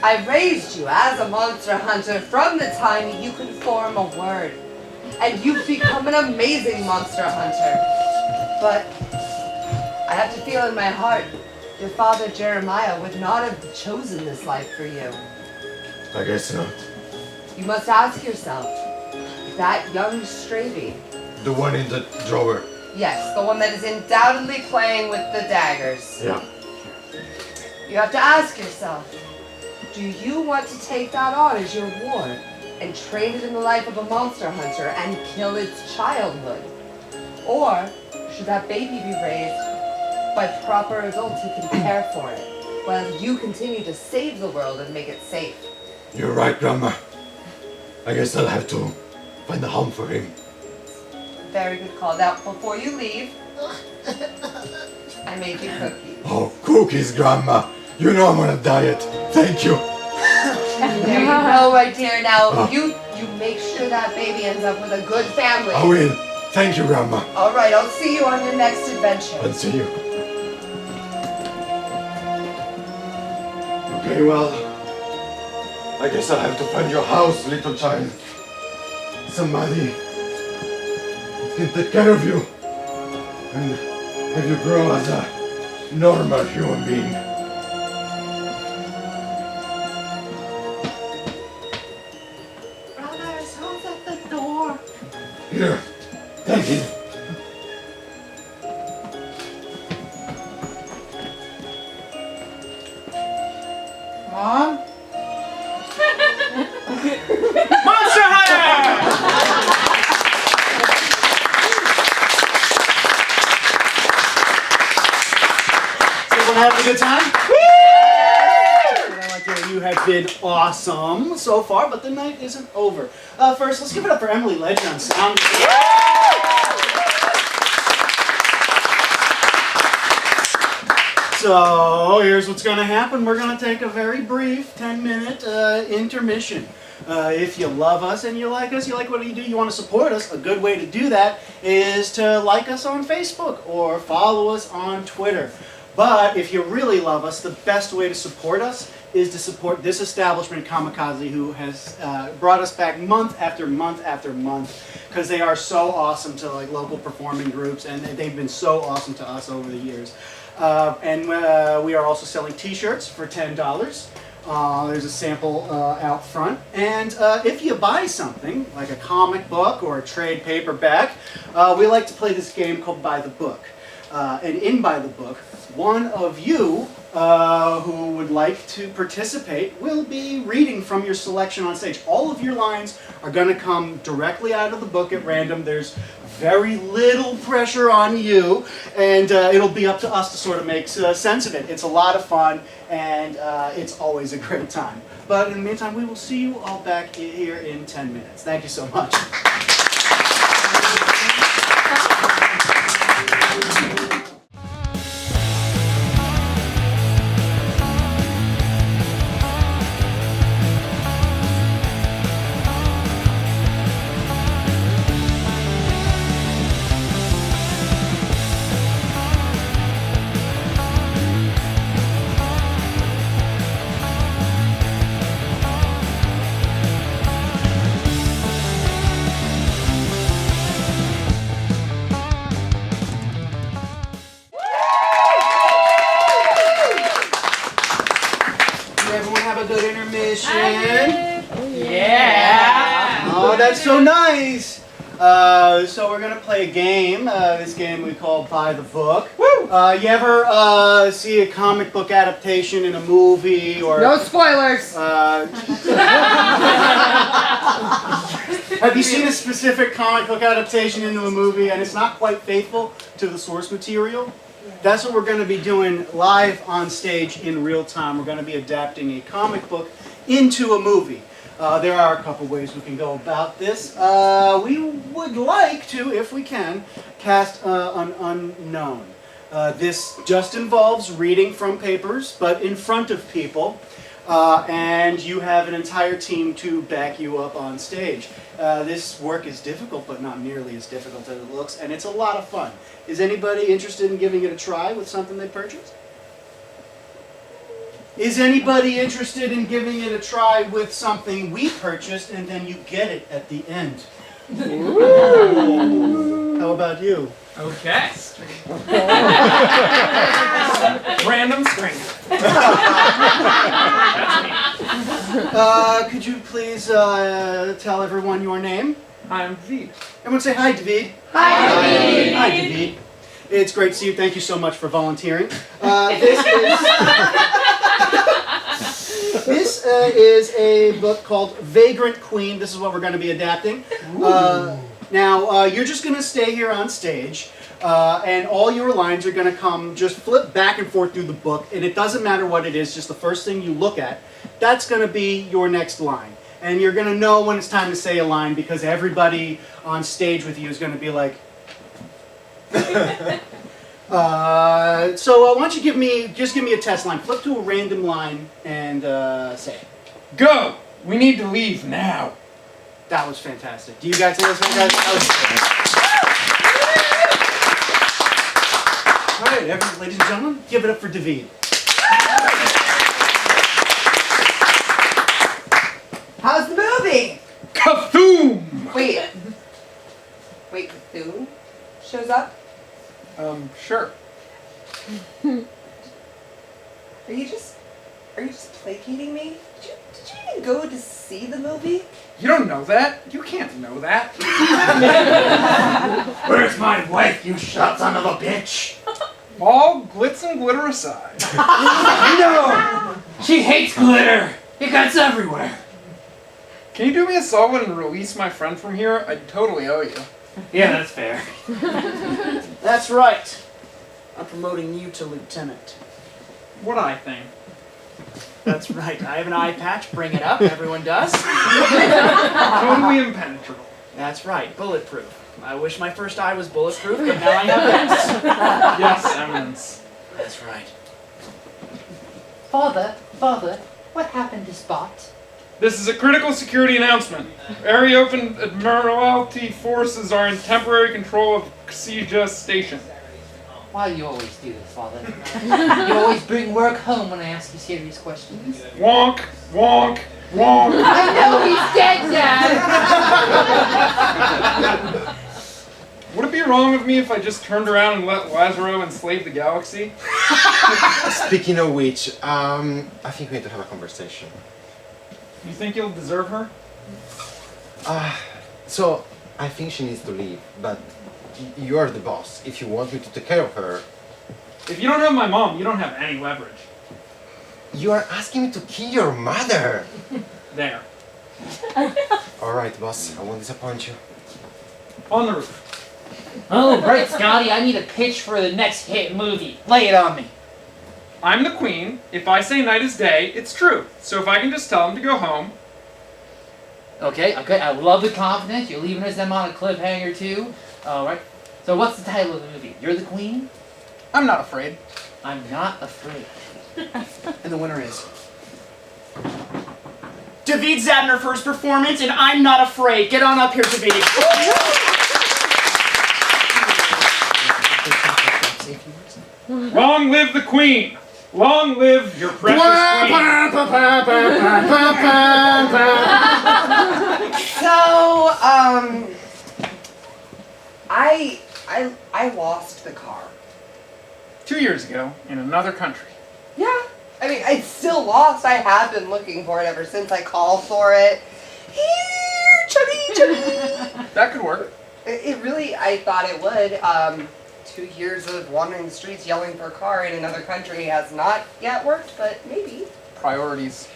Speaker 12: I raised you as a monster hunter from the time you could form a word. And you've become an amazing monster hunter. But I have to feel in my heart, your father Jeremiah would not have chosen this life for you.
Speaker 8: I guess not.
Speaker 12: You must ask yourself, that young Stravy,
Speaker 8: The one in the drawer.
Speaker 12: yes, the one that is undoubtedly playing with the daggers.
Speaker 8: Yeah.
Speaker 12: You have to ask yourself, do you want to take that on as your ward and train it in the life of a monster hunter and kill its childhood? Or should that baby be raised by proper adults who can care for it, while you continue to save the world and make it safe?
Speaker 8: You're right, Grandma. I guess I'll have to find a home for him.
Speaker 12: Very good call. Now, before you leave, I made you cookies.
Speaker 8: Oh, cookies, Grandma. You know I'm on a diet. Thank you.
Speaker 12: There you go, my dear. Now, you make sure that baby ends up with a good family.
Speaker 8: I will. Thank you, Grandma.
Speaker 12: All right, I'll see you on your next adventure.
Speaker 8: I'll see you. Okay, well, I guess I'll have to find your house, little child. Somebody can take care of you and have you grow as a normal human being.
Speaker 9: Brothers, who's at the door?
Speaker 8: Here, take it.
Speaker 10: Mom?
Speaker 1: Monster Hunter! Everyone having a good time? You have been awesome so far, but the night isn't over. First, let's give it up for Emily Ledger on sound. So here's what's going to happen. We're going to take a very brief 10-minute intermission. If you love us and you like us, you like what we do, you want to support us, a good way to do that is to like us on Facebook or follow us on Twitter. But if you really love us, the best way to support us is to support this establishment, Comicazi, who has brought us back month after month after month, because they are so awesome to like local performing groups, and they've been so awesome to us over the years. And we are also selling t-shirts for $10. There's a sample out front. And if you buy something, like a comic book or a trade paperback, we like to play this game called By the Book. And in By the Book, one of you who would like to participate will be reading from your selection on stage. All of your lines are going to come directly out of the book at random. There's very little pressure on you, and it'll be up to us to sort of make sense of it. It's a lot of fun, and it's always a great time. But in the meantime, we will see you all back here in 10 minutes. Thank you so much.
Speaker 7: Yeah!
Speaker 1: Oh, that's so nice! So we're gonna play a game. This game we call By the Book. You ever see a comic book adaptation in a movie or?
Speaker 2: No spoilers.
Speaker 1: Have you seen a specific comic book adaptation into a movie and it's not quite faithful to the source material? That's what we're going to be doing live on stage in real time. We're going to be adapting a comic book into a movie. There are a couple ways we can go about this. We would like to, if we can, cast an unknown. This just involves reading from papers, but in front of people. And you have an entire team to back you up on stage. This work is difficult, but not nearly as difficult as it looks, and it's a lot of fun. Is anybody interested in giving it a try with something they purchased? Is anybody interested in giving it a try with something we purchased and then you get it at the end? Ooh. How about you?
Speaker 7: Okay. Random string.
Speaker 1: Could you please tell everyone your name?
Speaker 7: I'm David.
Speaker 1: Everyone say hi, David.
Speaker 2: Hi, David.
Speaker 1: Hi, David. It's great to see you. Thank you so much for volunteering. This is a book called Vagrant Queen. This is what we're going to be adapting. Now, you're just going to stay here on stage, and all your lines are going to come, just flip back and forth through the book, and it doesn't matter what it is, just the first thing you look at, that's going to be your next line. And you're going to know when it's time to say a line because everybody on stage with you is going to be like... So why don't you give me a test line. Flip to a random line and say it.
Speaker 7: Go! We need to leave now.
Speaker 1: That was fantastic. Do you guys listen, guys? All right, ladies and gentlemen, give it up for David.
Speaker 12: How's the movie?
Speaker 7: Kafoom!
Speaker 12: Wait, Bethune shows up?
Speaker 7: Sure.
Speaker 12: Are you just placating me? Did you even go to see the movie?
Speaker 7: You don't know that. You can't know that.
Speaker 11: Where's my wife, you shot son of a bitch?
Speaker 7: All glitz and glitter aside.
Speaker 11: No! She hates glitter! It gets everywhere.
Speaker 7: Can you do me a solid and release my friend from here? I totally owe you.
Speaker 11: Yeah, that's fair.
Speaker 1: That's right. I'm promoting you to lieutenant.
Speaker 7: What I think.
Speaker 1: That's right. I have an eye patch. Bring it up. Everyone does.
Speaker 7: Totally impenetrable.
Speaker 1: That's right. Bulletproof. I wish my first eye was bulletproof, but now I have this.
Speaker 7: Yes, Eminence.
Speaker 1: That's right.
Speaker 10: Father, what happened to Spot?
Speaker 7: This is a critical security announcement. Area Open Admiralty forces are in temporary control of Comicazi Station.
Speaker 10: Why do you always do this, Father? You always bring work home when I ask you serious questions.
Speaker 7: Wonk, wonk, wonk.
Speaker 2: I know he's dead, Dad!
Speaker 7: Would it be wrong of me if I just turned around and let Lazaro enslave the galaxy?
Speaker 8: Speaking of which, I think we need to have a conversation.
Speaker 7: You think you'll deserve her?
Speaker 8: So, I think she needs to leave, but you are the boss. If you want me to take care of her...
Speaker 7: If you don't have my mom, you don't have any leverage.
Speaker 8: You are asking me to kill your mother!
Speaker 7: There.
Speaker 8: Alright, boss, I won't disappoint you.
Speaker 7: On the roof.
Speaker 4: Oh, right, Scotty, I need a pitch for the next hit movie. Lay it on me.
Speaker 7: I'm the queen. If I say night is day, it's true. So if I can just tell him to go home.
Speaker 4: Okay, I love the confidence. You're leaving us them on a cliffhanger, too. Alright. So what's the title of the movie? You're the queen?
Speaker 13: I'm not afraid.
Speaker 4: I'm not afraid.
Speaker 13: And the winner is
Speaker 11: David Zabner first performance, and I'm not afraid. Get on up here, David.
Speaker 7: Long live the queen! Long live your precious queen!
Speaker 2: So, I lost the car.
Speaker 7: 2 years ago, in another country.
Speaker 2: Yeah. I mean, it's still lost. I have been looking for it ever since I called for it. Here, chubby, chubby.
Speaker 7: That could work.
Speaker 2: It really, I thought it would. 2 years of wandering the streets yelling for a car in another country has not yet worked, but maybe.
Speaker 13: priorities.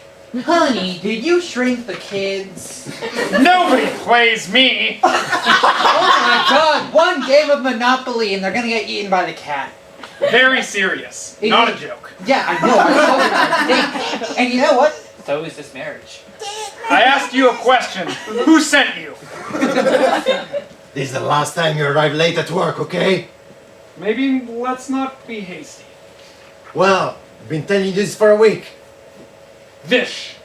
Speaker 4: Honey, did you shrink the kids?
Speaker 7: Nobody plays me!
Speaker 4: Oh my god, one game of Monopoly and they're gonna get eaten by the cat.
Speaker 7: Very serious. Not a joke.
Speaker 4: Yeah, I know. I know. And you know what? So is this marriage.
Speaker 7: I asked you a question. Who sent you?
Speaker 8: This is the last time you arrive late at work, okay?
Speaker 7: Maybe let's not be hasty.
Speaker 8: Well, I've been telling you this for a week.
Speaker 7: Vish.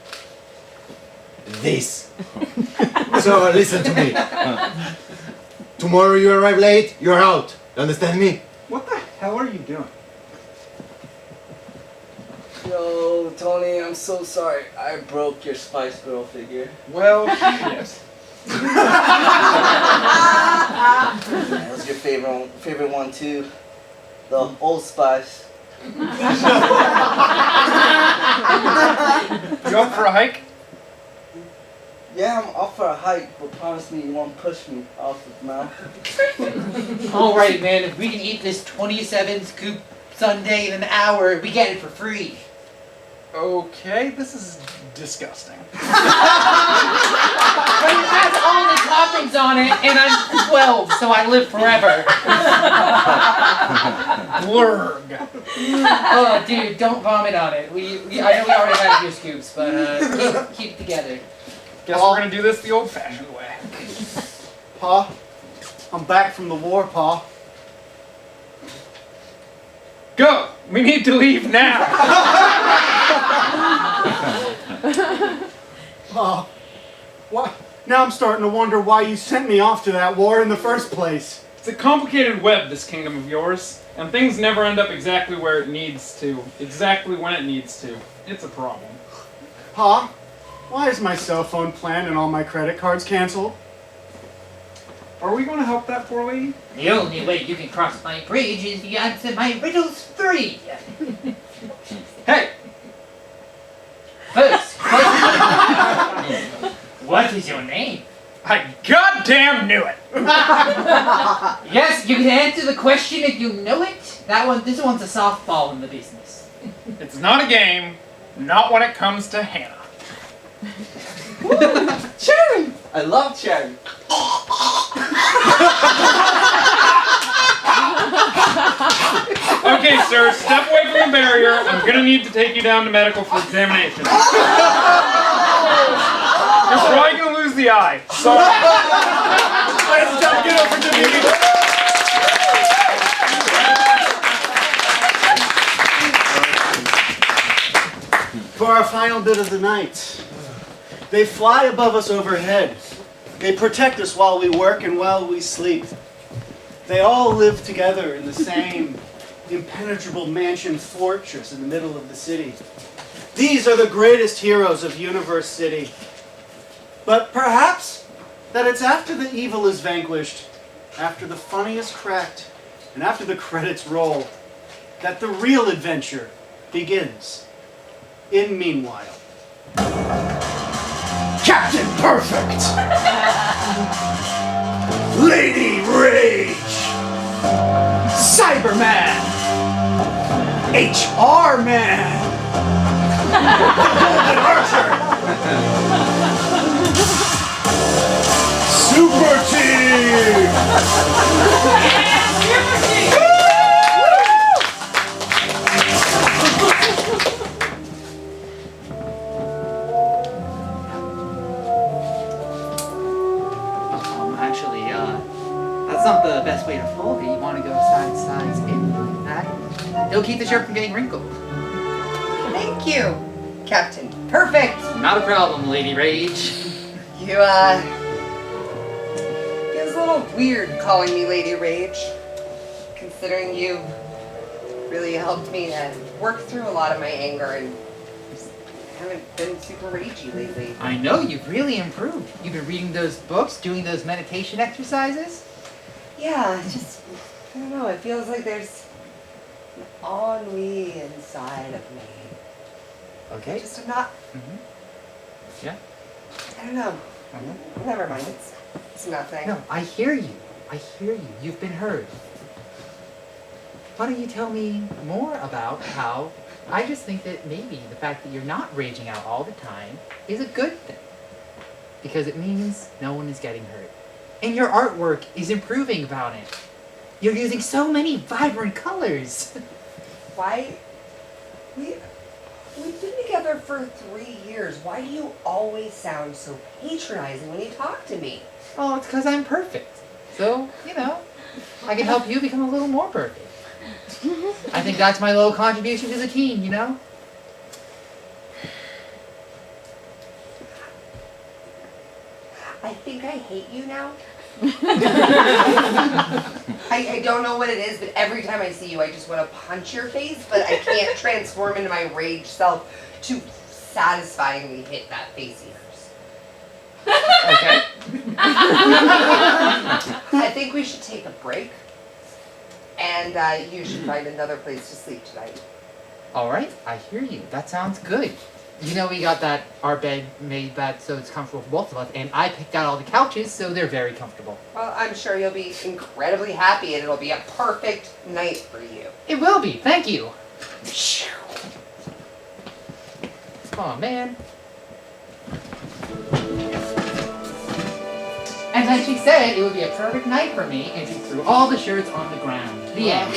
Speaker 8: This. So listen to me. Tomorrow you arrive late, you're out. You understand me?
Speaker 7: What the hell are you doing?
Speaker 6: Yo, Tony, I'm so sorry. I broke your Spice Girl figure.
Speaker 7: Well, yes.
Speaker 6: That was your favorite one too. The Old Spice.
Speaker 7: You up for a hike?
Speaker 6: Yeah, I'm up for a hike, but promise me you won't push me off the mountain.
Speaker 4: Alright, man, if we can eat this 27 scoop sundae in an hour, we get it for free.
Speaker 7: Okay, this is disgusting.
Speaker 4: But it has all the toppings on it, and I'm 12, so I live forever.
Speaker 7: Blurg.
Speaker 4: Oh, dude, don't vomit on it. I know we already had a few scoops, but keep it together.
Speaker 7: Guess we're gonna do this the old-fashioned way.
Speaker 1: Pa, I'm back from the war, Pa.
Speaker 7: Go! We need to leave now!
Speaker 1: Pa, what? Now I'm starting to wonder why you sent me off to that war in the first place.
Speaker 7: It's a complicated web, this kingdom of yours, and things never end up exactly where it needs to, exactly when it needs to. It's a problem.
Speaker 1: Pa, why is my cell phone plan and all my credit cards canceled?
Speaker 7: Are we going to help that poor lady?
Speaker 4: The only way you can cross my bridge is you answer my riddles 3.
Speaker 7: Hey!
Speaker 4: First, what is your name?
Speaker 7: I goddamn knew it!
Speaker 4: Yes, you can answer the question if you know it. This one's a softball in the business.
Speaker 7: It's not a game, not when it comes to Hannah.
Speaker 6: Cherry! I love cherry.
Speaker 7: Okay, sir, step away from the barrier. I'm gonna need to take you down to medical for examination. You're probably gonna lose the eye. So, let's jump it over to me.
Speaker 1: For our final bit of the night, they fly above us overhead. They protect us while we work and while we sleep. They all live together in the same impenetrable mansion fortress in the middle of the city. These are the greatest heroes of Universe City. But perhaps that it's after the evil is vanquished after the fun is cracked, and after the credits roll, that the real adventure begins. In meanwhile,
Speaker 11: Captain Perfect! Lady Rage! Cyberman! HR Man! The Golden Archer! Super Team!
Speaker 10: Actually, that's not the best way to fold it. You want to go size in like that. It'll keep the shirt from getting wrinkled.
Speaker 2: Thank you, Captain Perfect.
Speaker 10: Not a problem, Lady Rage.
Speaker 2: You, feels a little weird calling me Lady Rage, considering you've really helped me to work through a lot of my anger and just haven't been super ragey lately.
Speaker 10: I know, you've really improved. You've been reading those books, doing those meditation exercises.
Speaker 2: Yeah, just, I don't know, it feels like there's an ennui inside of me.
Speaker 10: Okay.
Speaker 2: Just I'm not,
Speaker 10: Yeah.
Speaker 2: I don't know. Never mind, it's nothing.
Speaker 10: No, I hear you. I hear you. You've been heard. Why don't you tell me more about how I just think that maybe the fact that you're not raging out all the time is a good thing. Because it means no one is getting hurt. And your artwork is improving about it. You're using so many vibrant colors.
Speaker 2: Why? We've been together for 3 years. Why do you always sound so patronizing when you talk to me?
Speaker 10: Oh, it's because I'm perfect. So, you know, I can help you become a little more perfect. I think that's my little contribution to the team, you know?
Speaker 2: I think I hate you now. I don't know what it is, but every time I see you, I just want to punch your face, but I can't transform into my rage self to satisfyingly hit that face of yours.
Speaker 10: Okay.
Speaker 2: I think we should take a break, and you should find another place to sleep tonight.
Speaker 10: All right, I hear you. That sounds good. You know, we got our bed made that so it's comfortable for both of us, and I picked out all the couches so they're very comfortable.
Speaker 2: Well, I'm sure you'll be incredibly happy, and it'll be a perfect night for you.
Speaker 10: It will be. Thank you. Oh man. And then she said it would be a perfect night for me, and she threw all the shirts on the ground. The end.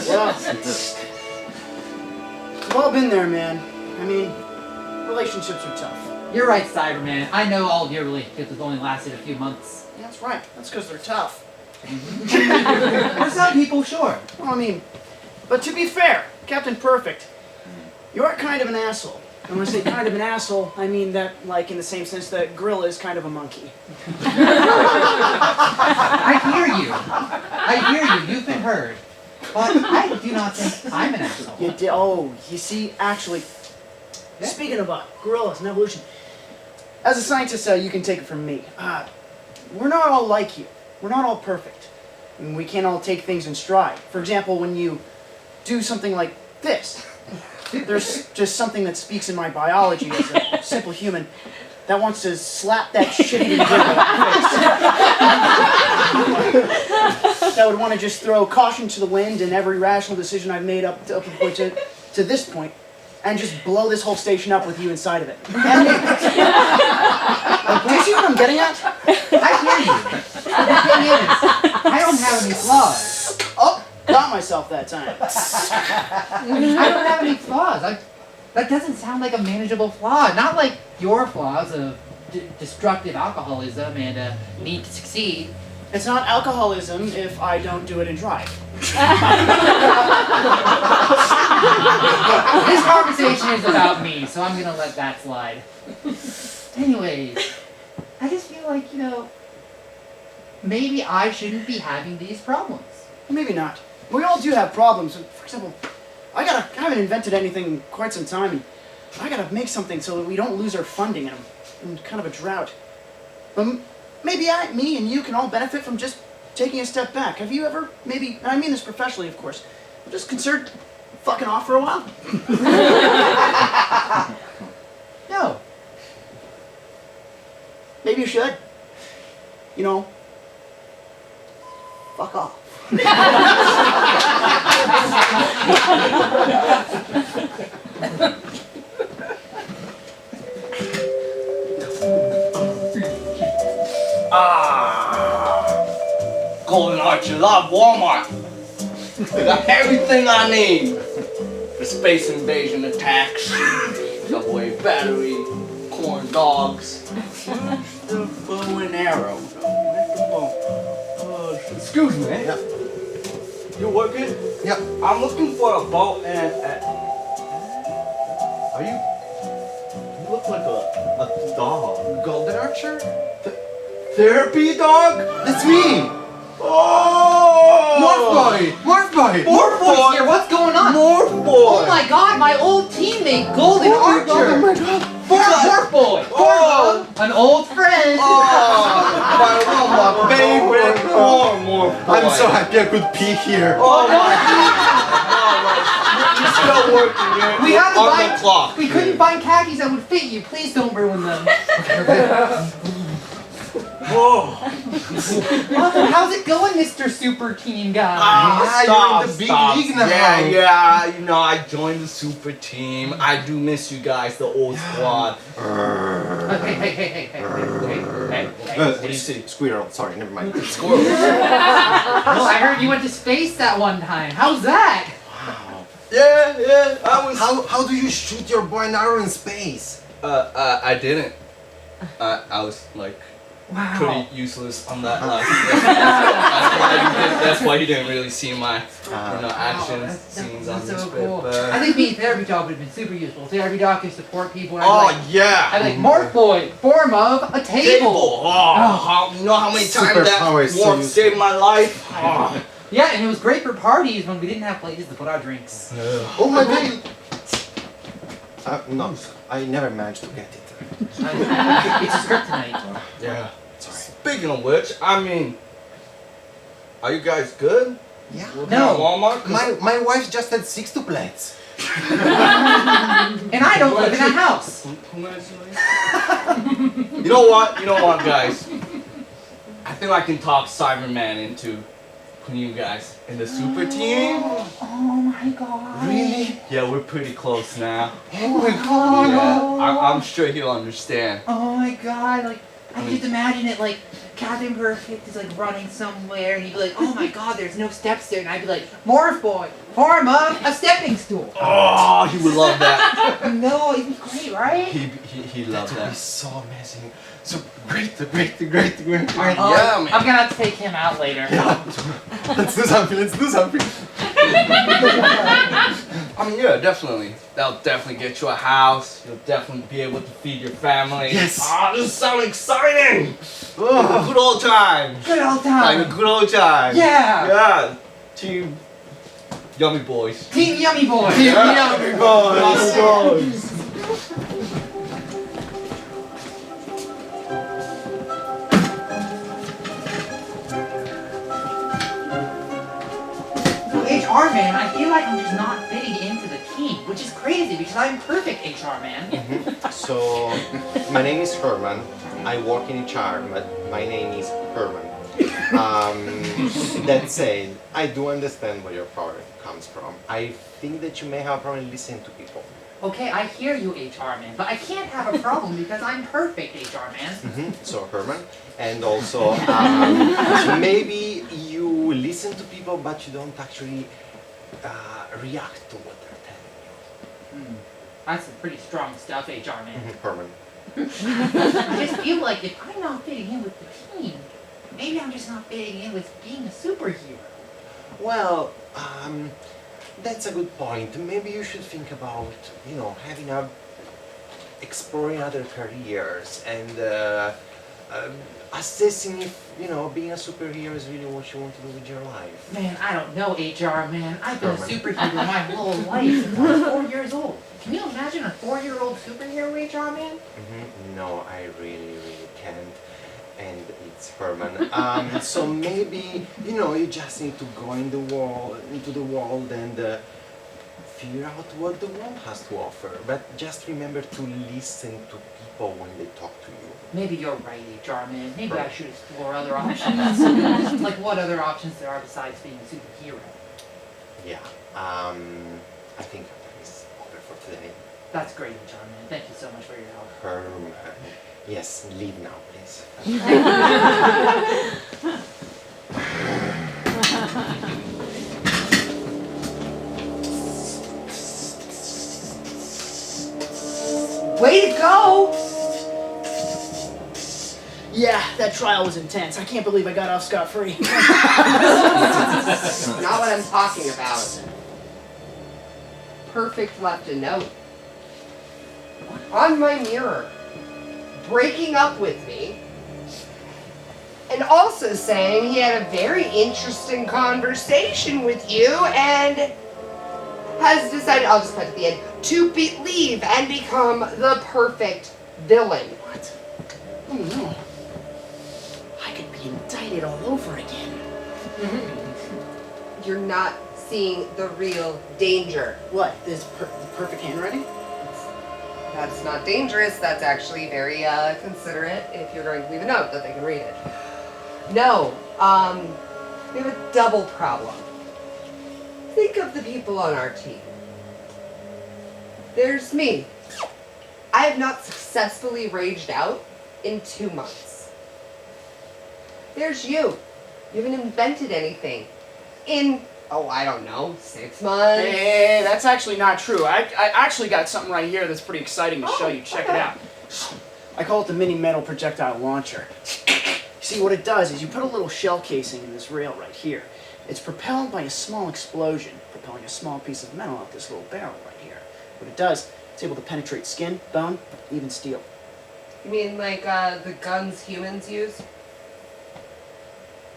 Speaker 1: Well, we've all been there, man. I mean, relationships are tough.
Speaker 10: You're right, Cyberman. I know all of your relationships have only lasted a few months.
Speaker 1: Yeah, that's right. That's because they're tough.
Speaker 10: For some people, sure.
Speaker 1: Well, I mean, but to be fair, Captain Perfect, you are kind of an asshole. And when I say kind of an asshole, I mean that, like, in the same sense that Gorilla is kind of a monkey.
Speaker 10: I hear you. I hear you. You've been heard. But I do not think I'm an asshole.
Speaker 1: You see, actually, speaking of gorillas and evolution, as a scientist, you can take it from me. We're not all like you. We're not all perfect. And we can't all take things in stride. For example, when you do something like this, there's just something that speaks in my biology as a simple human that wants to slap that shitty face. That would want to just throw caution to the wind in every rational decision I've made up to this point, and just blow this whole station up with you inside of it. Do you see what I'm getting at?
Speaker 10: I hear you. But the thing is, I don't have any flaws.
Speaker 1: Oh, got myself that time.
Speaker 10: I don't have any flaws. That doesn't sound like a manageable flaw. Not like your flaws of destructive alcoholism and a need to succeed.
Speaker 1: It's not alcoholism if I don't do it and drive.
Speaker 10: This conversation is about me, so I'm gonna let that slide. Anyways, I just feel like, maybe I shouldn't be having these problems.
Speaker 1: Maybe not. We all do have problems. For example, I haven't invented anything in quite some time, and I gotta make something so that we don't lose our funding in kind of a drought. But maybe me and you can all benefit from just
Speaker 11: taking a step back, have you ever maybe, and I mean this professionally, of course, just considered fucking off for a while?
Speaker 10: No.
Speaker 11: Maybe you should. You know, fuck off.
Speaker 6: Golden Archer Love Walmart. They got everything I need. The space invasion attacks, double-A battery, corn dogs, the bow and arrow. Excuse me.
Speaker 5: Yeah.
Speaker 6: You working?
Speaker 5: Yeah.
Speaker 6: I'm looking for a bow and
Speaker 5: Are you? You look like a dog. Golden Archer?
Speaker 6: therapy dog?
Speaker 5: That's me!
Speaker 6: Oh!
Speaker 5: Morph Boy! Morph Boy!
Speaker 10: Morph Boy's here, what's going on?
Speaker 6: Morph Boy!
Speaker 10: Oh my god, my old teammate, Golden Archer! Morph Boy!
Speaker 6: Oh!
Speaker 10: An old friend!
Speaker 6: Oh! My favorite Morph Boy!
Speaker 5: I'm so happy I could pee here.
Speaker 6: Oh my god! You're still working here.
Speaker 10: We have to
Speaker 6: on
Speaker 10: buy,
Speaker 6: the clock.
Speaker 10: we couldn't find khakis that would fit you. Please don't ruin them.
Speaker 6: Whoa!
Speaker 10: Mother, how's it going, Mr. Super Team guy?
Speaker 5: You're in the big league now.
Speaker 6: Yeah, you know, I joined the super team. I do miss you guys, the old squad.
Speaker 10: Hey.
Speaker 5: What did you say? Squirrel. Sorry, never mind.
Speaker 6: Squirrel.
Speaker 10: No, I heard you went to space that one time. How's that?
Speaker 6: Yeah, I was.
Speaker 5: How do you shoot your bow and arrow in space?
Speaker 6: I didn't. I was like
Speaker 10: Wow.
Speaker 6: pretty useless on that last. That's why you didn't really see my, action scenes on
Speaker 10: That's
Speaker 6: this
Speaker 10: so
Speaker 6: bit.
Speaker 10: cool.
Speaker 6: But
Speaker 10: I think being therapy dog would have been super useful. Therapy dog can support people.
Speaker 6: yeah.
Speaker 10: I like Morph Boy, form of a table.
Speaker 6: You know how many times that
Speaker 5: Superpowers to
Speaker 6: Morph
Speaker 5: use.
Speaker 6: saved my life? Oh.
Speaker 10: Yeah, and it was great for parties when we didn't have places to put our drinks.
Speaker 5: Oh my god! No, I never managed to get it.
Speaker 10: It's a script tonight.
Speaker 6: Yeah.
Speaker 5: Sorry.
Speaker 6: Speaking of which, I mean, are you guys good?
Speaker 5: Yeah.
Speaker 6: Working
Speaker 10: No.
Speaker 6: at Walmart? 'Cause
Speaker 5: My wife just had 6 duplets.
Speaker 10: And I don't live in a house.
Speaker 6: You know what, guys? I think I can talk Cyberman into putting you guys in the super team.
Speaker 10: Oh my god.
Speaker 5: Really?
Speaker 6: Yeah, we're pretty close now.
Speaker 5: Oh my god!
Speaker 6: Yeah, I'm sure he'll understand.
Speaker 10: Oh my god, like, I just imagine it like, Captain Perfect is like running somewhere and he'd be like, oh my god, there's no steps there. And I'd be like, Morph Boy, form of a stepping stool.
Speaker 6: Oh, he would love that.
Speaker 10: No, it'd be great, right?
Speaker 6: He'd love
Speaker 5: That would be
Speaker 6: that.
Speaker 5: so amazing. So great.
Speaker 6: Yeah, man.
Speaker 10: I'm gonna have to take him out later.
Speaker 5: Let's do something.
Speaker 6: I mean, yeah, definitely. That'll definitely get you a house. You'll definitely be able to feed your family.
Speaker 5: Yes.
Speaker 6: Ah, this sounds exciting. Oh, good old times.
Speaker 10: Good old
Speaker 6: Like
Speaker 10: time.
Speaker 6: a good old time.
Speaker 10: Yeah.
Speaker 6: Yeah. Team Yummy Boys.
Speaker 10: Team Yummy Boy.
Speaker 6: Yummy Boys.
Speaker 10: HR man, I feel like I'm just not fitting into the team, which is crazy because I'm perfect HR man.
Speaker 5: So, my name is Herman. I work in HR, but my name is Herman. That said, I do understand where your problem comes from. I think that you may have a problem listening to people.
Speaker 10: Okay, I hear you, HR man, but I can't have a problem because I'm perfect, HR man.
Speaker 5: So, Herman, and also, maybe you listen to people, but you don't actually react to what they're telling
Speaker 10: That's some pretty strong stuff, HR man.
Speaker 5: you. Herman.
Speaker 10: I just feel like if I'm not fitting in with the team, maybe I'm just not fitting in with being a superhero.
Speaker 5: Well, that's a good point. Maybe you should think about, having exploring other careers and assessing if, being a superhero is really what you want to do with your life.
Speaker 10: Man, I don't know, HR man. I've been a superhero my whole life since I was 4 years old. Can you imagine a 4-year-old superhero, HR man?
Speaker 5: No, I really can't. and it's Herman. So maybe, you just need to go into the world and figure out what the world has to offer. But just remember to listen to people when they talk to you.
Speaker 10: Maybe you're right, Jarman. Maybe I should explore other options. Like what other options there are besides being a superhero?
Speaker 5: Yeah. I think that is over for today.
Speaker 10: That's great, Jarman. Thank you so much for your help.
Speaker 5: Herman. Yes, leave now, please.
Speaker 12: Way to go!
Speaker 1: Yeah, that trial was intense. I can't believe I got off scot-free.
Speaker 2: Not what I'm talking about. Perfect left a note on my mirror, breaking up with me, and also saying he had a very interesting conversation with you and has decided, I'll just cut to the end, to leave and become the perfect villain.
Speaker 1: What? Oh no. I could be indicted all over again.
Speaker 2: You're not seeing the real danger.
Speaker 1: What? This perfect handwriting?
Speaker 2: That's not dangerous. That's actually very considerate if you're going to leave a note that they can read it. No, we have a double problem. Think of the people on our team. There's me. I have not successfully raged out in 2 months. There's you. You haven't invented anything in, I don't know, 6 months.
Speaker 14: Hey, that's actually not true. I actually got something right here that's pretty exciting to show you. Check it out. I call it the mini metal projectile launcher. See, what it does is you put a little shell casing in this rail right here. It's propelled by a small explosion, propelling a small piece of metal out this little barrel right here. What it does, it's able to penetrate skin, bone, even steel.
Speaker 2: You mean like the guns humans use?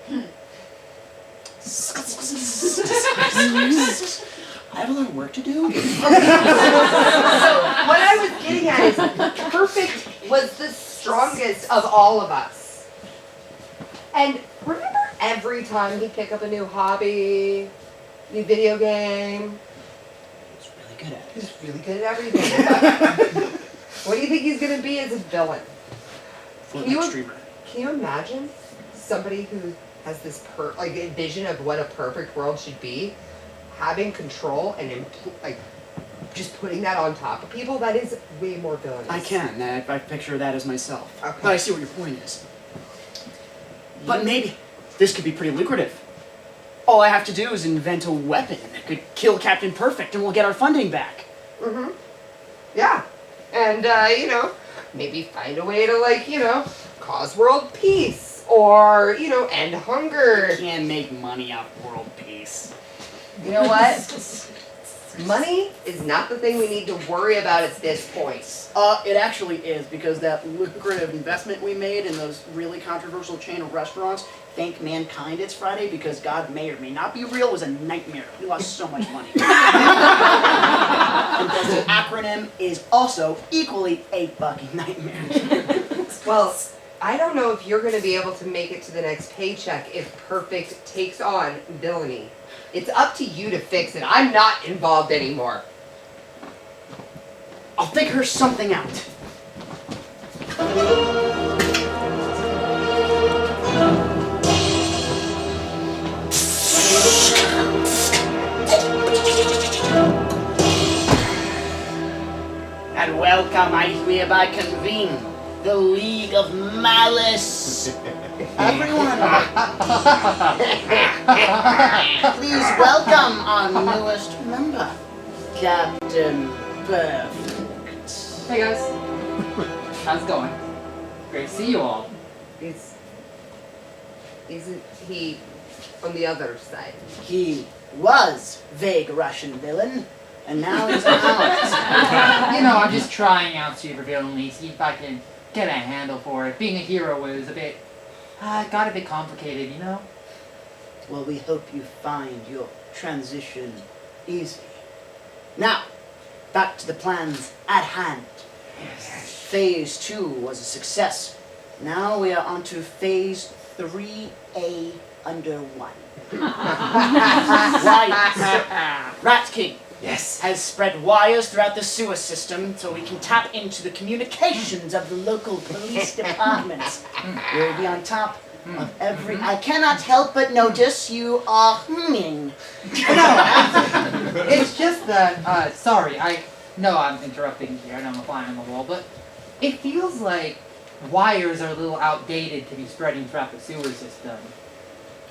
Speaker 1: I have a lot of work to do.
Speaker 2: So what I was getting at is Perfect was the strongest of all of us. And remember every time he'd pick up a new hobby, new video game?
Speaker 1: He's really good at it.
Speaker 2: He's really good at everything. What do you think he's going to be as a villain? Can you imagine somebody who has this vision of what a perfect world should be, having control and just putting that on top of people? That is way more villainous.
Speaker 14: I can. I picture that as myself.
Speaker 2: Okay.
Speaker 14: But I see what your point is. But maybe this could be pretty lucrative. All I have to do is invent a weapon that could kill Captain Perfect and we'll get our funding back.
Speaker 2: Mm-hmm. Yeah. And, maybe find a way to, cause world peace. Or, end hunger.
Speaker 14: You can't make money off world peace.
Speaker 2: You know what? Money is not the thing we need to worry about at this point.
Speaker 14: It actually is, because that lucrative investment we made in those really controversial chain of restaurants, thank mankind it's Friday, because God may or may not be real, was a nightmare. We lost so much money. And the acronym is also equally a fucking nightmare.
Speaker 2: Well, I don't know if you're going to be able to make it to the next paycheck if Perfect takes on villainy. It's up to you to fix it. I'm not involved anymore.
Speaker 14: I'll figure something out. And welcome, I hereby convene the League of Malice. Everyone, please welcome our newest member, Captain Perfect.
Speaker 10: Hey guys. How's it going? Great to see you all.
Speaker 2: Isn't he on the other side?
Speaker 14: He was vague Russian villain, and now he's out.
Speaker 10: I'm just trying out super villainy, see if I can get a handle for it. Being a hero was a bit, got a bit complicated,
Speaker 14: Well, we hope you find your transition easy. Now, back to the plans at hand. Phase 2 was a success. Now we are on to phase 3A under 1. Wires. Rat King has spread wires throughout the sewer system so we can tap into the communications of the local police departments. We'll be on top of every... I cannot help but notice you are humming.
Speaker 10: No, it's just that, sorry, I know I'm interrupting here and I'm a fly on the wall, but it feels like wires are a little outdated to be spreading throughout the sewer system.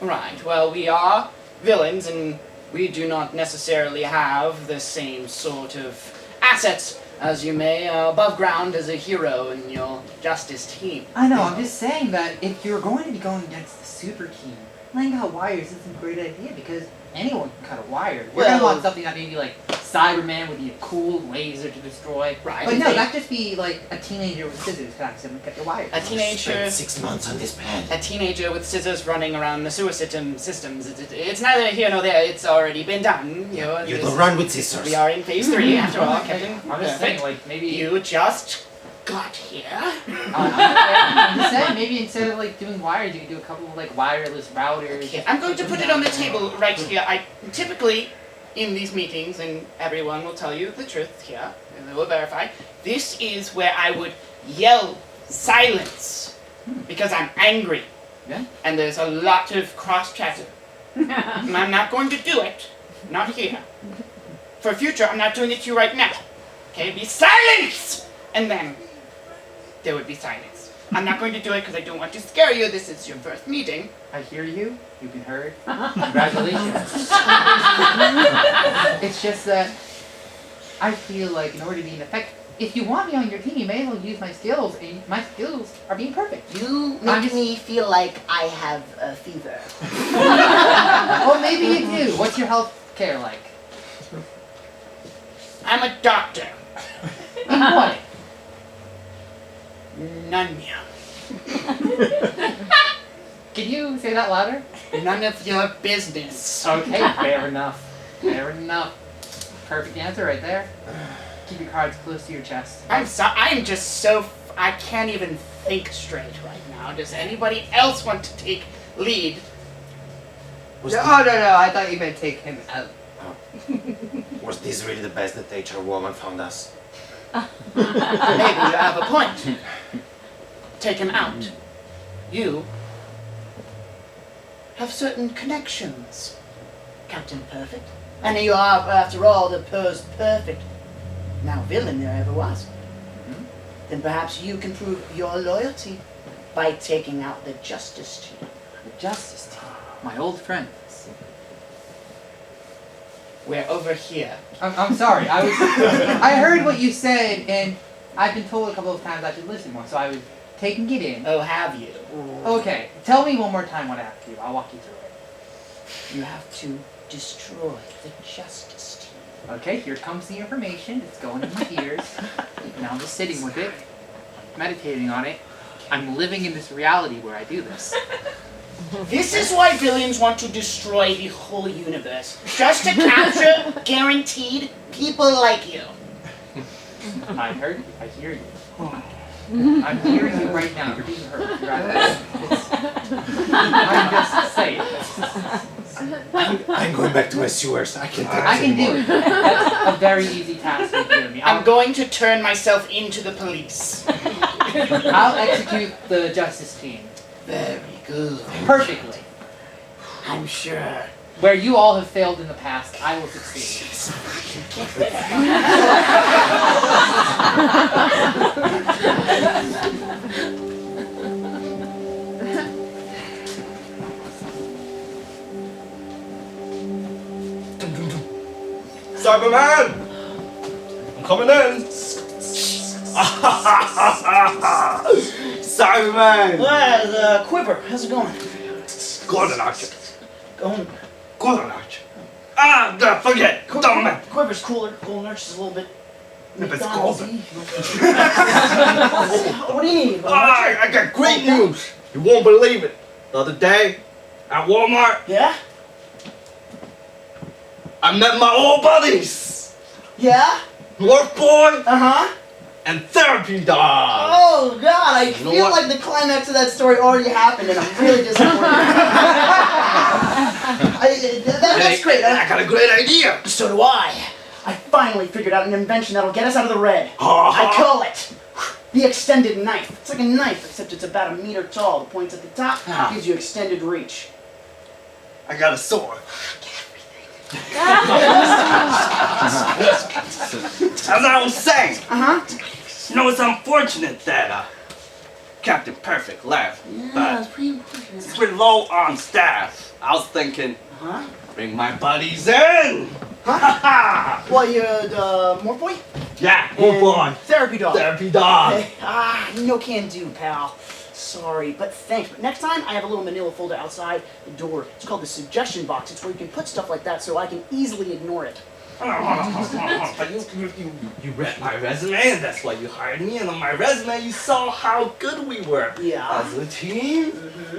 Speaker 14: Right, well, we are villains and we do not necessarily have the same sort of assets as you may above ground as a hero in your justice team.
Speaker 10: I know, I'm just saying that if you're going to be going against the super team, laying out wires isn't a great idea because anyone can cut a wire. You're gonna want something that maybe like Cyberman would be a cool laser to destroy.
Speaker 14: Right.
Speaker 10: But no, that'd just be like a teenager with scissors could accidentally cut your wires.
Speaker 14: A teenager...
Speaker 8: Spent 6 months on this plan.
Speaker 14: A teenager with scissors running around the sewer systems. It's neither here nor there. It's already been done. You know,
Speaker 8: You don't run with scissors.
Speaker 14: We are in phase 3 after all, Captain.
Speaker 10: I'm just saying, like, maybe...
Speaker 14: You just got here.
Speaker 10: I'm just saying, maybe instead of like doing wires, you could do a couple of like wireless routers.
Speaker 14: Okay, I'm going to put it on the table right here. I typically, in these meetings, and everyone will tell you the truth here, and they will verify, this is where I would yell silence because I'm angry.
Speaker 10: Yeah.
Speaker 14: And there's a lot of cross chatter. And I'm not going to do it. Not here. For future, I'm not doing it to you right now. Okay, be silence! And then there would be silence. I'm not going to do it because I don't want to scare you. This is your first meeting.
Speaker 10: I hear you. You've been heard. Congratulations. It's just that I feel like in order to be an effect, if you want me on your team, you may as well use my skills, and my skills are being perfect.
Speaker 14: You make me feel like I have a fever.
Speaker 10: Well, maybe you do. What's your health care like?
Speaker 14: I'm a doctor.
Speaker 10: In what?
Speaker 14: None.
Speaker 10: Can you say that louder?
Speaker 14: None of your business.
Speaker 10: Okay, fair enough. Fair enough. Perfect answer right there. Keep your cards close to your chest.
Speaker 14: I'm just so... I can't even think straight right now. Does anybody else want to take lead?
Speaker 2: No, I thought you meant take him out.
Speaker 8: Was this really the best that HR woman found us?
Speaker 14: Maybe you have a point. Take him out. You have certain connections, Captain Perfect. And you are, after all, the first perfect, now villain there ever was. Then perhaps you can prove your loyalty by taking out the Justice Team.
Speaker 10: The Justice Team? My old friends.
Speaker 14: We're over here.
Speaker 10: I'm sorry. I heard what you said, and I've been told a couple of times I should listen more, so I was taking it in.
Speaker 14: Oh, have you?
Speaker 10: Okay, tell me one more time what I have to do. I'll walk you through it.
Speaker 14: You have to destroy the Justice Team.
Speaker 10: Okay, here comes the information. It's going in my ears. Now I'm just sitting with it, meditating on it. I'm living in this reality where I do this.
Speaker 14: This is why villains want to destroy the whole universe. Just to capture guaranteed people like you.
Speaker 10: I heard you. I hear you. I'm hearing you right now. You're being heard. You're I'm just saying.
Speaker 8: I'm going back to my sewers. I can't take
Speaker 10: I can
Speaker 8: this
Speaker 10: do
Speaker 8: anymore.
Speaker 10: it. That's a very easy task to do me.
Speaker 14: I'm going to turn myself into the police.
Speaker 10: I'll execute the Justice Team.
Speaker 14: Very good.
Speaker 10: Perfectly.
Speaker 14: I'm sure.
Speaker 10: Where you all have failed in the past, I will succeed.
Speaker 6: Cyberman! I'm coming in! Cyberman!
Speaker 14: Well, Quiver, how's it going?
Speaker 6: Golden Archer.
Speaker 14: Going.
Speaker 6: Golden Archer. Ah, forget! Don't man.
Speaker 14: Quiver's cooler. Golden Arch is a little bit...
Speaker 6: If it's
Speaker 14: McDonald's-y.
Speaker 6: golden.
Speaker 14: What do you need?
Speaker 6: I got great news! You won't believe it. The other day, at Walmart,
Speaker 14: Yeah?
Speaker 6: I met my old buddies!
Speaker 14: Yeah?
Speaker 6: Work Boy
Speaker 14: Uh-huh.
Speaker 6: and Therapy Dog!
Speaker 14: Oh, God, I feel like the climax of that story already happened, and I'm really disappointed. That's great.
Speaker 6: I got a great idea.
Speaker 14: So do I. I finally figured out an invention that'll get us out of the red. I call it the extended knife. It's like a knife, except it's about 1 meter tall. The point's at the top, gives you extended reach.
Speaker 6: I got a sword. As I was saying, you know, it's unfortunate that Captain Perfect left, but since we're low on staff, I was thinking, bring my buddies in.
Speaker 14: What, you, Morboy?
Speaker 6: Yeah, move on.
Speaker 14: Therapy dog.
Speaker 6: Therapy dog.
Speaker 14: No can do, pal. Sorry, but thanks. But next time, I have a little manila folder outside the door. It's called the suggestion box. It's where you can put stuff like that so I can easily ignore it.
Speaker 6: But you read my resume, and that's why you hired me. And on my resume, you saw how good we were as a team.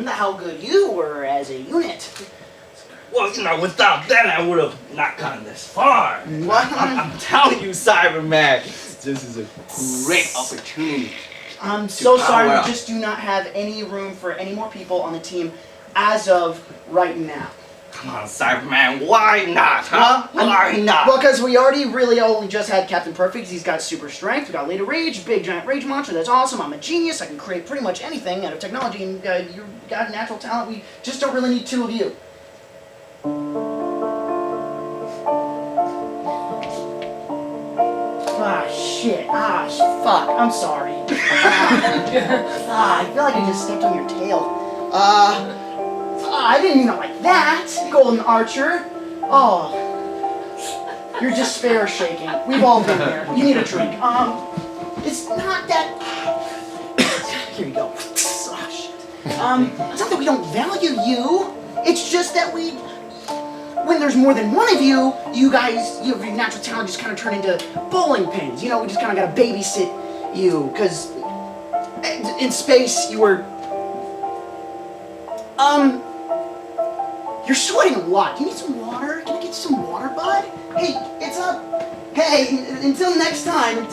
Speaker 14: How good you were as a unit.
Speaker 6: Well, you know, without that, I would have not gotten this far. I'm telling you, Cyberman, this is a great opportunity.
Speaker 14: I'm so sorry, we just do not have any room for any more people on the team as of right now.
Speaker 6: Come on, Cyberman, why not, huh? Why not?
Speaker 14: Well, because we already really only just had Captain Perfect. He's got super strength. We got Lady Rage, big giant rage monster. That's awesome. I'm a genius. I can create pretty much anything out of technology, and you've got natural talent. We just don't really need 2 of you. Shit. Fuck. I'm sorry. I feel like I just stepped on your tail. I didn't mean it like that, Golden Archer. Oh. Your despair shaking. We've all been there. You need a drink. It's not that... Here you go. Oh, shit. It's not that we don't value you. It's just that we... When there's more than one of you, you guys, your natural talent just kind of turn into bowling pins. You know, we just kind of got to babysit you. Because in space, you were... You're sweating a lot. Do you need some water? Can I get you some water, bud? Hey, it's up. Hey, until next time.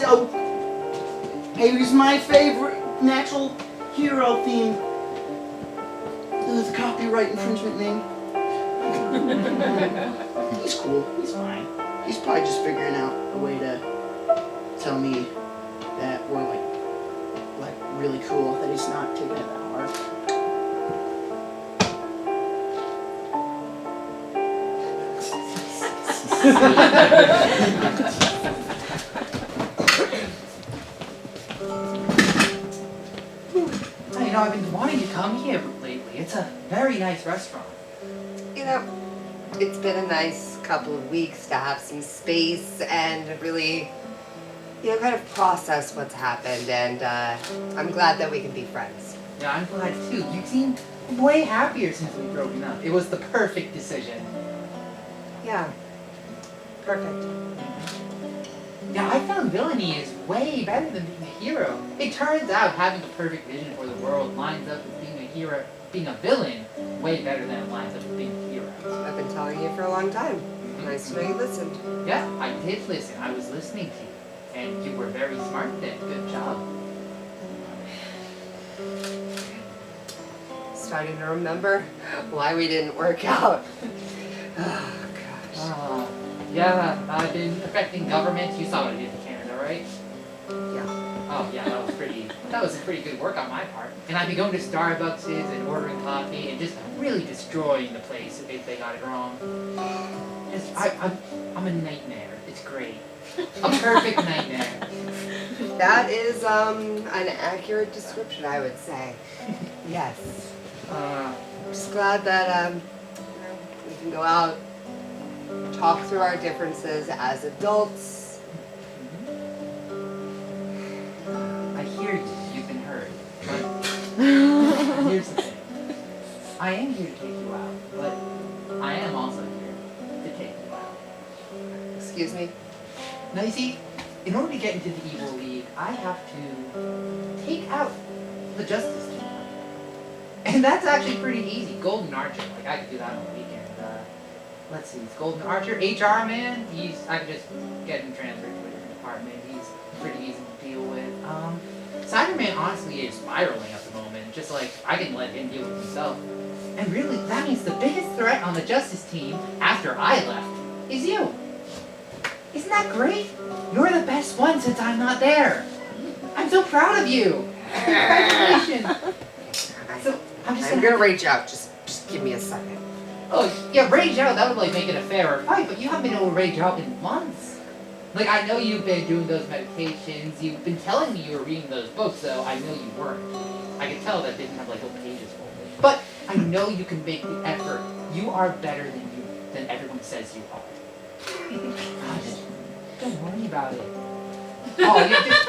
Speaker 14: Hey, who's my favorite natural hero theme? The copyright infringement name. He's cool. He's fine. He's probably just figuring out a way to tell me that we're like really cool. That he's not taking it that hard.
Speaker 10: You know, I've been wanting to come here lately. It's a very nice restaurant.
Speaker 2: You know, it's been a nice couple of weeks to have some space and really, you know, kind of process what's happened, and I'm glad that we can be friends.
Speaker 10: Yeah, I'm glad too. You seem way happier since we've broken up. It was the perfect decision.
Speaker 2: Yeah, perfect.
Speaker 10: Yeah, I found villainy is way better than being a hero. It turns out having a perfect vision for the world lines up with being a hero, being a villain, way better than it lines up with being a hero.
Speaker 2: I've been telling you for a long time. Nice to know you listened.
Speaker 10: Yeah, I did listen. I was listening to you. And you were very smart then. Good job.
Speaker 2: Starting to remember why we didn't work out. Oh, gosh.
Speaker 10: Yeah, I've been affecting government. You saw what I did in Canada, right?
Speaker 2: Yeah.
Speaker 10: Oh, yeah, that was a pretty good work on my part. And I've been going to Starbucks and ordering coffee and just really destroying the place if they got it wrong. I'm a nightmare. It's great. A perfect nightmare.
Speaker 2: That is an accurate description, I would say. Yes. I'm just glad that we can go out, talk through our differences as adults.
Speaker 10: I hear you. You've been hurt. But here's the thing. I am here to take you out, but I am also here to take you out.
Speaker 2: Excuse me?
Speaker 10: Now you see, in order to get into the Evil League, I have to take out the Justice League. And that's actually pretty easy. Golden Archer, like I could do that on the weekend. Let's see, it's Golden Archer, HR man. I could just get him transferred to a different department. He's pretty easy to deal with. Cyberman Spider-Man honestly is spiraling at the moment. Just like, I can let him deal with himself. And really, that means the biggest threat on the Justice team after I left is you. Isn't that great? You're the best one since I'm not there. I'm so proud of you. Congratulations. So,
Speaker 2: I'm gonna rage out. Just give me a second.
Speaker 10: Oh, yeah, rage out, that would like make it a fairer fight, but you haven't been able to rage out in months. Like, I know you've been doing those meditations, you've been telling me you were reading those books, though I know you weren't. I could tell that they didn't have like whole pages full of it. But I know you can make the effort. You are better than everyone says you are. Just don't worry about it. Oh, you just,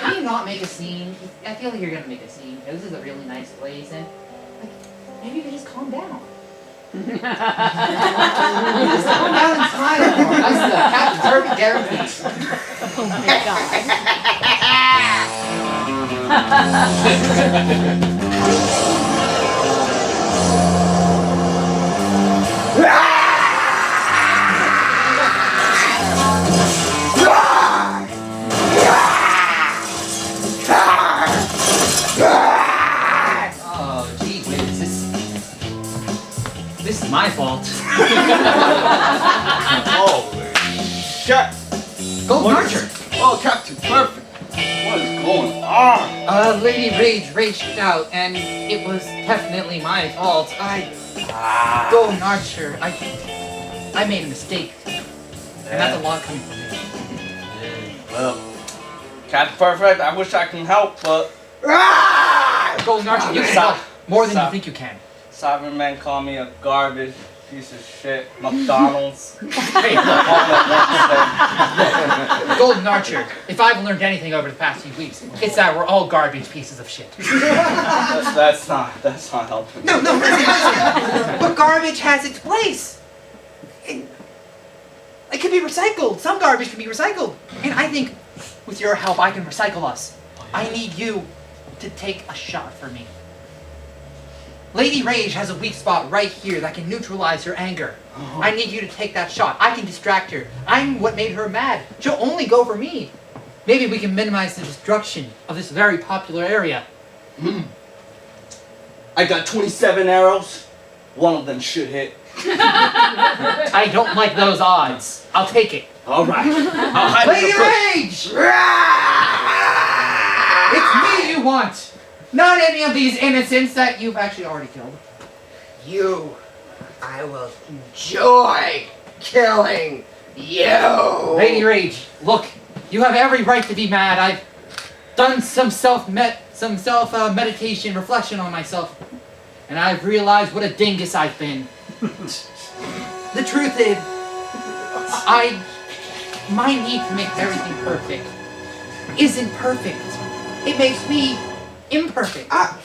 Speaker 10: can you not make a scene? I feel like you're gonna make a scene. This is a really nice place, and like, maybe you can just calm down. Just calm down and smile. That's the Captain Kirby guarantee.
Speaker 9: Oh my god.
Speaker 10: Oh, gee whiz, this is my fault.
Speaker 6: Holy shit!
Speaker 10: Golden Archer!
Speaker 6: Oh, Captain Perfect! What is going on?
Speaker 10: Lady Rage raged out, and it was definitely my fault. Golden Archer, I made a mistake. And that's a lot coming from me.
Speaker 6: Well, Captain Perfect, I wish I can help, but...
Speaker 10: Golden Archer, you can help more than you think you can.
Speaker 6: Cybermen call me a garbage piece of shit. McDonald's.
Speaker 10: Hey, look. Golden Archer, if I've learned anything over the past few weeks, it's that we're all garbage pieces of shit.
Speaker 6: that's not helping.
Speaker 10: No, listen. But garbage has its place. It can be recycled. Some garbage can be recycled. And I think with your help, I can recycle us. I need you to take a shot for me. Lady Rage has a weak spot right here that can neutralize her anger. I need you to take that shot. I can distract her. I'm what made her mad. She'll only go for me. Maybe we can minimize the destruction of this very popular area.
Speaker 6: I got 27 arrows. One of them should hit.
Speaker 10: I don't like those odds. I'll take it.
Speaker 6: All right. I'll hide
Speaker 10: Lady
Speaker 6: in the bush.
Speaker 10: Rage! It's me you want. Not any of these innocents that you've actually already killed.
Speaker 2: I will enjoy killing you.
Speaker 10: Lady Rage, look, you have every right to be mad. I've done some self-meditation reflection on myself, and I've realized what a dingus I've been. The truth is, my need to make everything perfect isn't perfect. It makes me imperfect.
Speaker 2: Ow.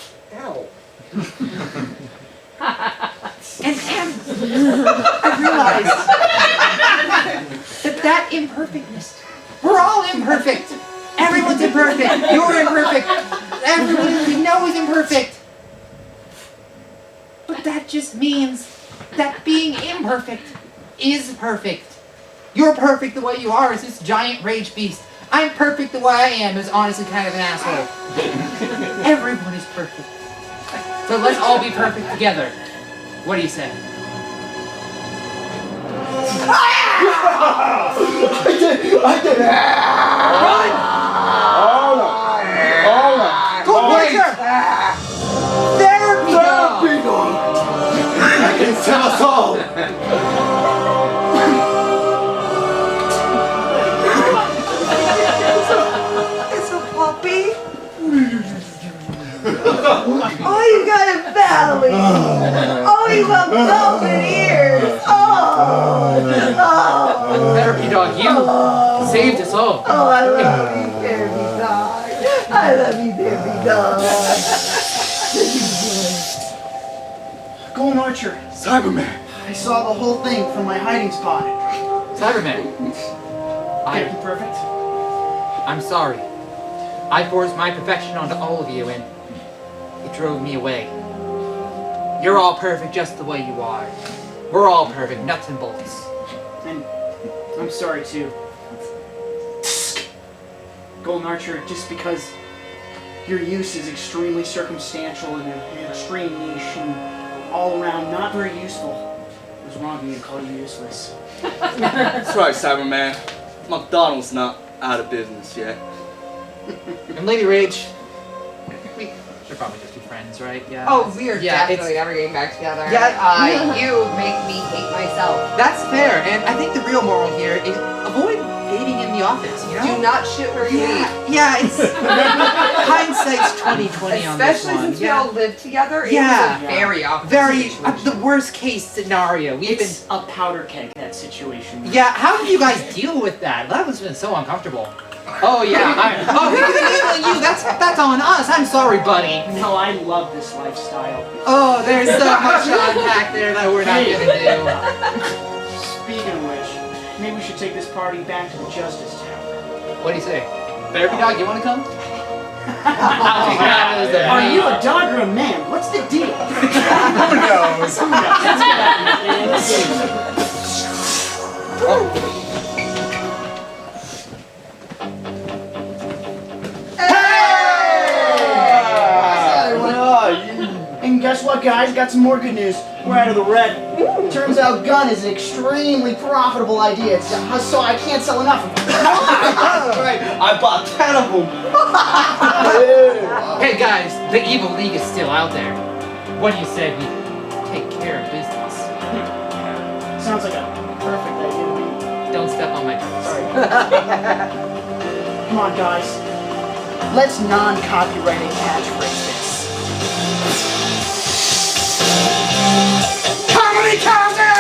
Speaker 10: And I realized that imperfectness, we're all imperfect. Everyone's imperfect. You're imperfect. Everyone we know is imperfect. But that just means that being imperfect is perfect. You're perfect the way you are as this giant rage beast. I'm perfect the way I am as honestly kind of an asshole. Everyone is perfect. So let's all be perfect together. What do you say?
Speaker 11: I did it!
Speaker 10: Run!
Speaker 11: Hold on.
Speaker 10: Go Butcher! Therapy dog!
Speaker 11: I can tell us all!
Speaker 9: It's a puppy. Oh, you got a belly. Oh, you got velvet ears. Oh.
Speaker 10: Therapy dog, you saved us all.
Speaker 9: Oh, I love you, therapy dog. I love you, therapy dog.
Speaker 1: Golden Archer,
Speaker 11: Cyberman.
Speaker 1: I saw the whole thing from my hiding spot.
Speaker 10: Cyberman,
Speaker 1: Captain Perfect.
Speaker 10: I'm sorry. I forced my perfection onto all of you and it drove me away. You're all perfect just the way you are. We're all perfect, nuts and bolts.
Speaker 1: And I'm sorry too. Golden Archer, just because
Speaker 14: your use is extremely circumstantial and extreme niche and all around not very useful. It was wrong of me to call you useless.
Speaker 6: That's right, Cyberman. McDonald's not out of business yet.
Speaker 10: And Lady Rage, we should probably just be friends, right? Yeah.
Speaker 2: Oh, we are
Speaker 10: Yeah,
Speaker 2: definitely never getting back together.
Speaker 10: Yeah.
Speaker 2: You make me hate myself.
Speaker 10: That's fair, and I think the real moral here is avoid dating in the office. You know?
Speaker 2: Do not shit where you eat.
Speaker 10: Yeah, it's hindsight's 20/20 on this
Speaker 2: Especially
Speaker 10: one.
Speaker 2: since we all live together. It
Speaker 10: Yeah.
Speaker 2: was a very awkward
Speaker 10: Very
Speaker 2: situation.
Speaker 10: the worst case scenario. We've
Speaker 14: It's a powder keg, that situation.
Speaker 10: been. Yeah, how did you guys deal with that? That was been so uncomfortable. Oh yeah. Oh, we've been emailing you. That's on us. I'm sorry, buddy.
Speaker 14: No, I love this lifestyle.
Speaker 10: Oh, there's so much to unpack there that we're not gonna do.
Speaker 14: Speaking of which, maybe we should take this party back to the Justice Tower.
Speaker 10: What do you say? Therapy dog, you want to come?
Speaker 14: Are you a dog or a man? What's the deal?
Speaker 5: Who knows?
Speaker 14: And guess what, guys? Got some more good news. We're out of the red. Turns out gun is an extremely profitable idea. So I can't sell enough of them.
Speaker 6: That's right. I bought 10 of them.
Speaker 10: Hey guys, the Evil League is still out there. What do you say we take care of business?
Speaker 14: Sounds like a perfect idea to me.
Speaker 10: Don't step on my toes.
Speaker 14: Sorry. Come on, guys. Let's non-copyrighted catchphrase this. ComedyCazi!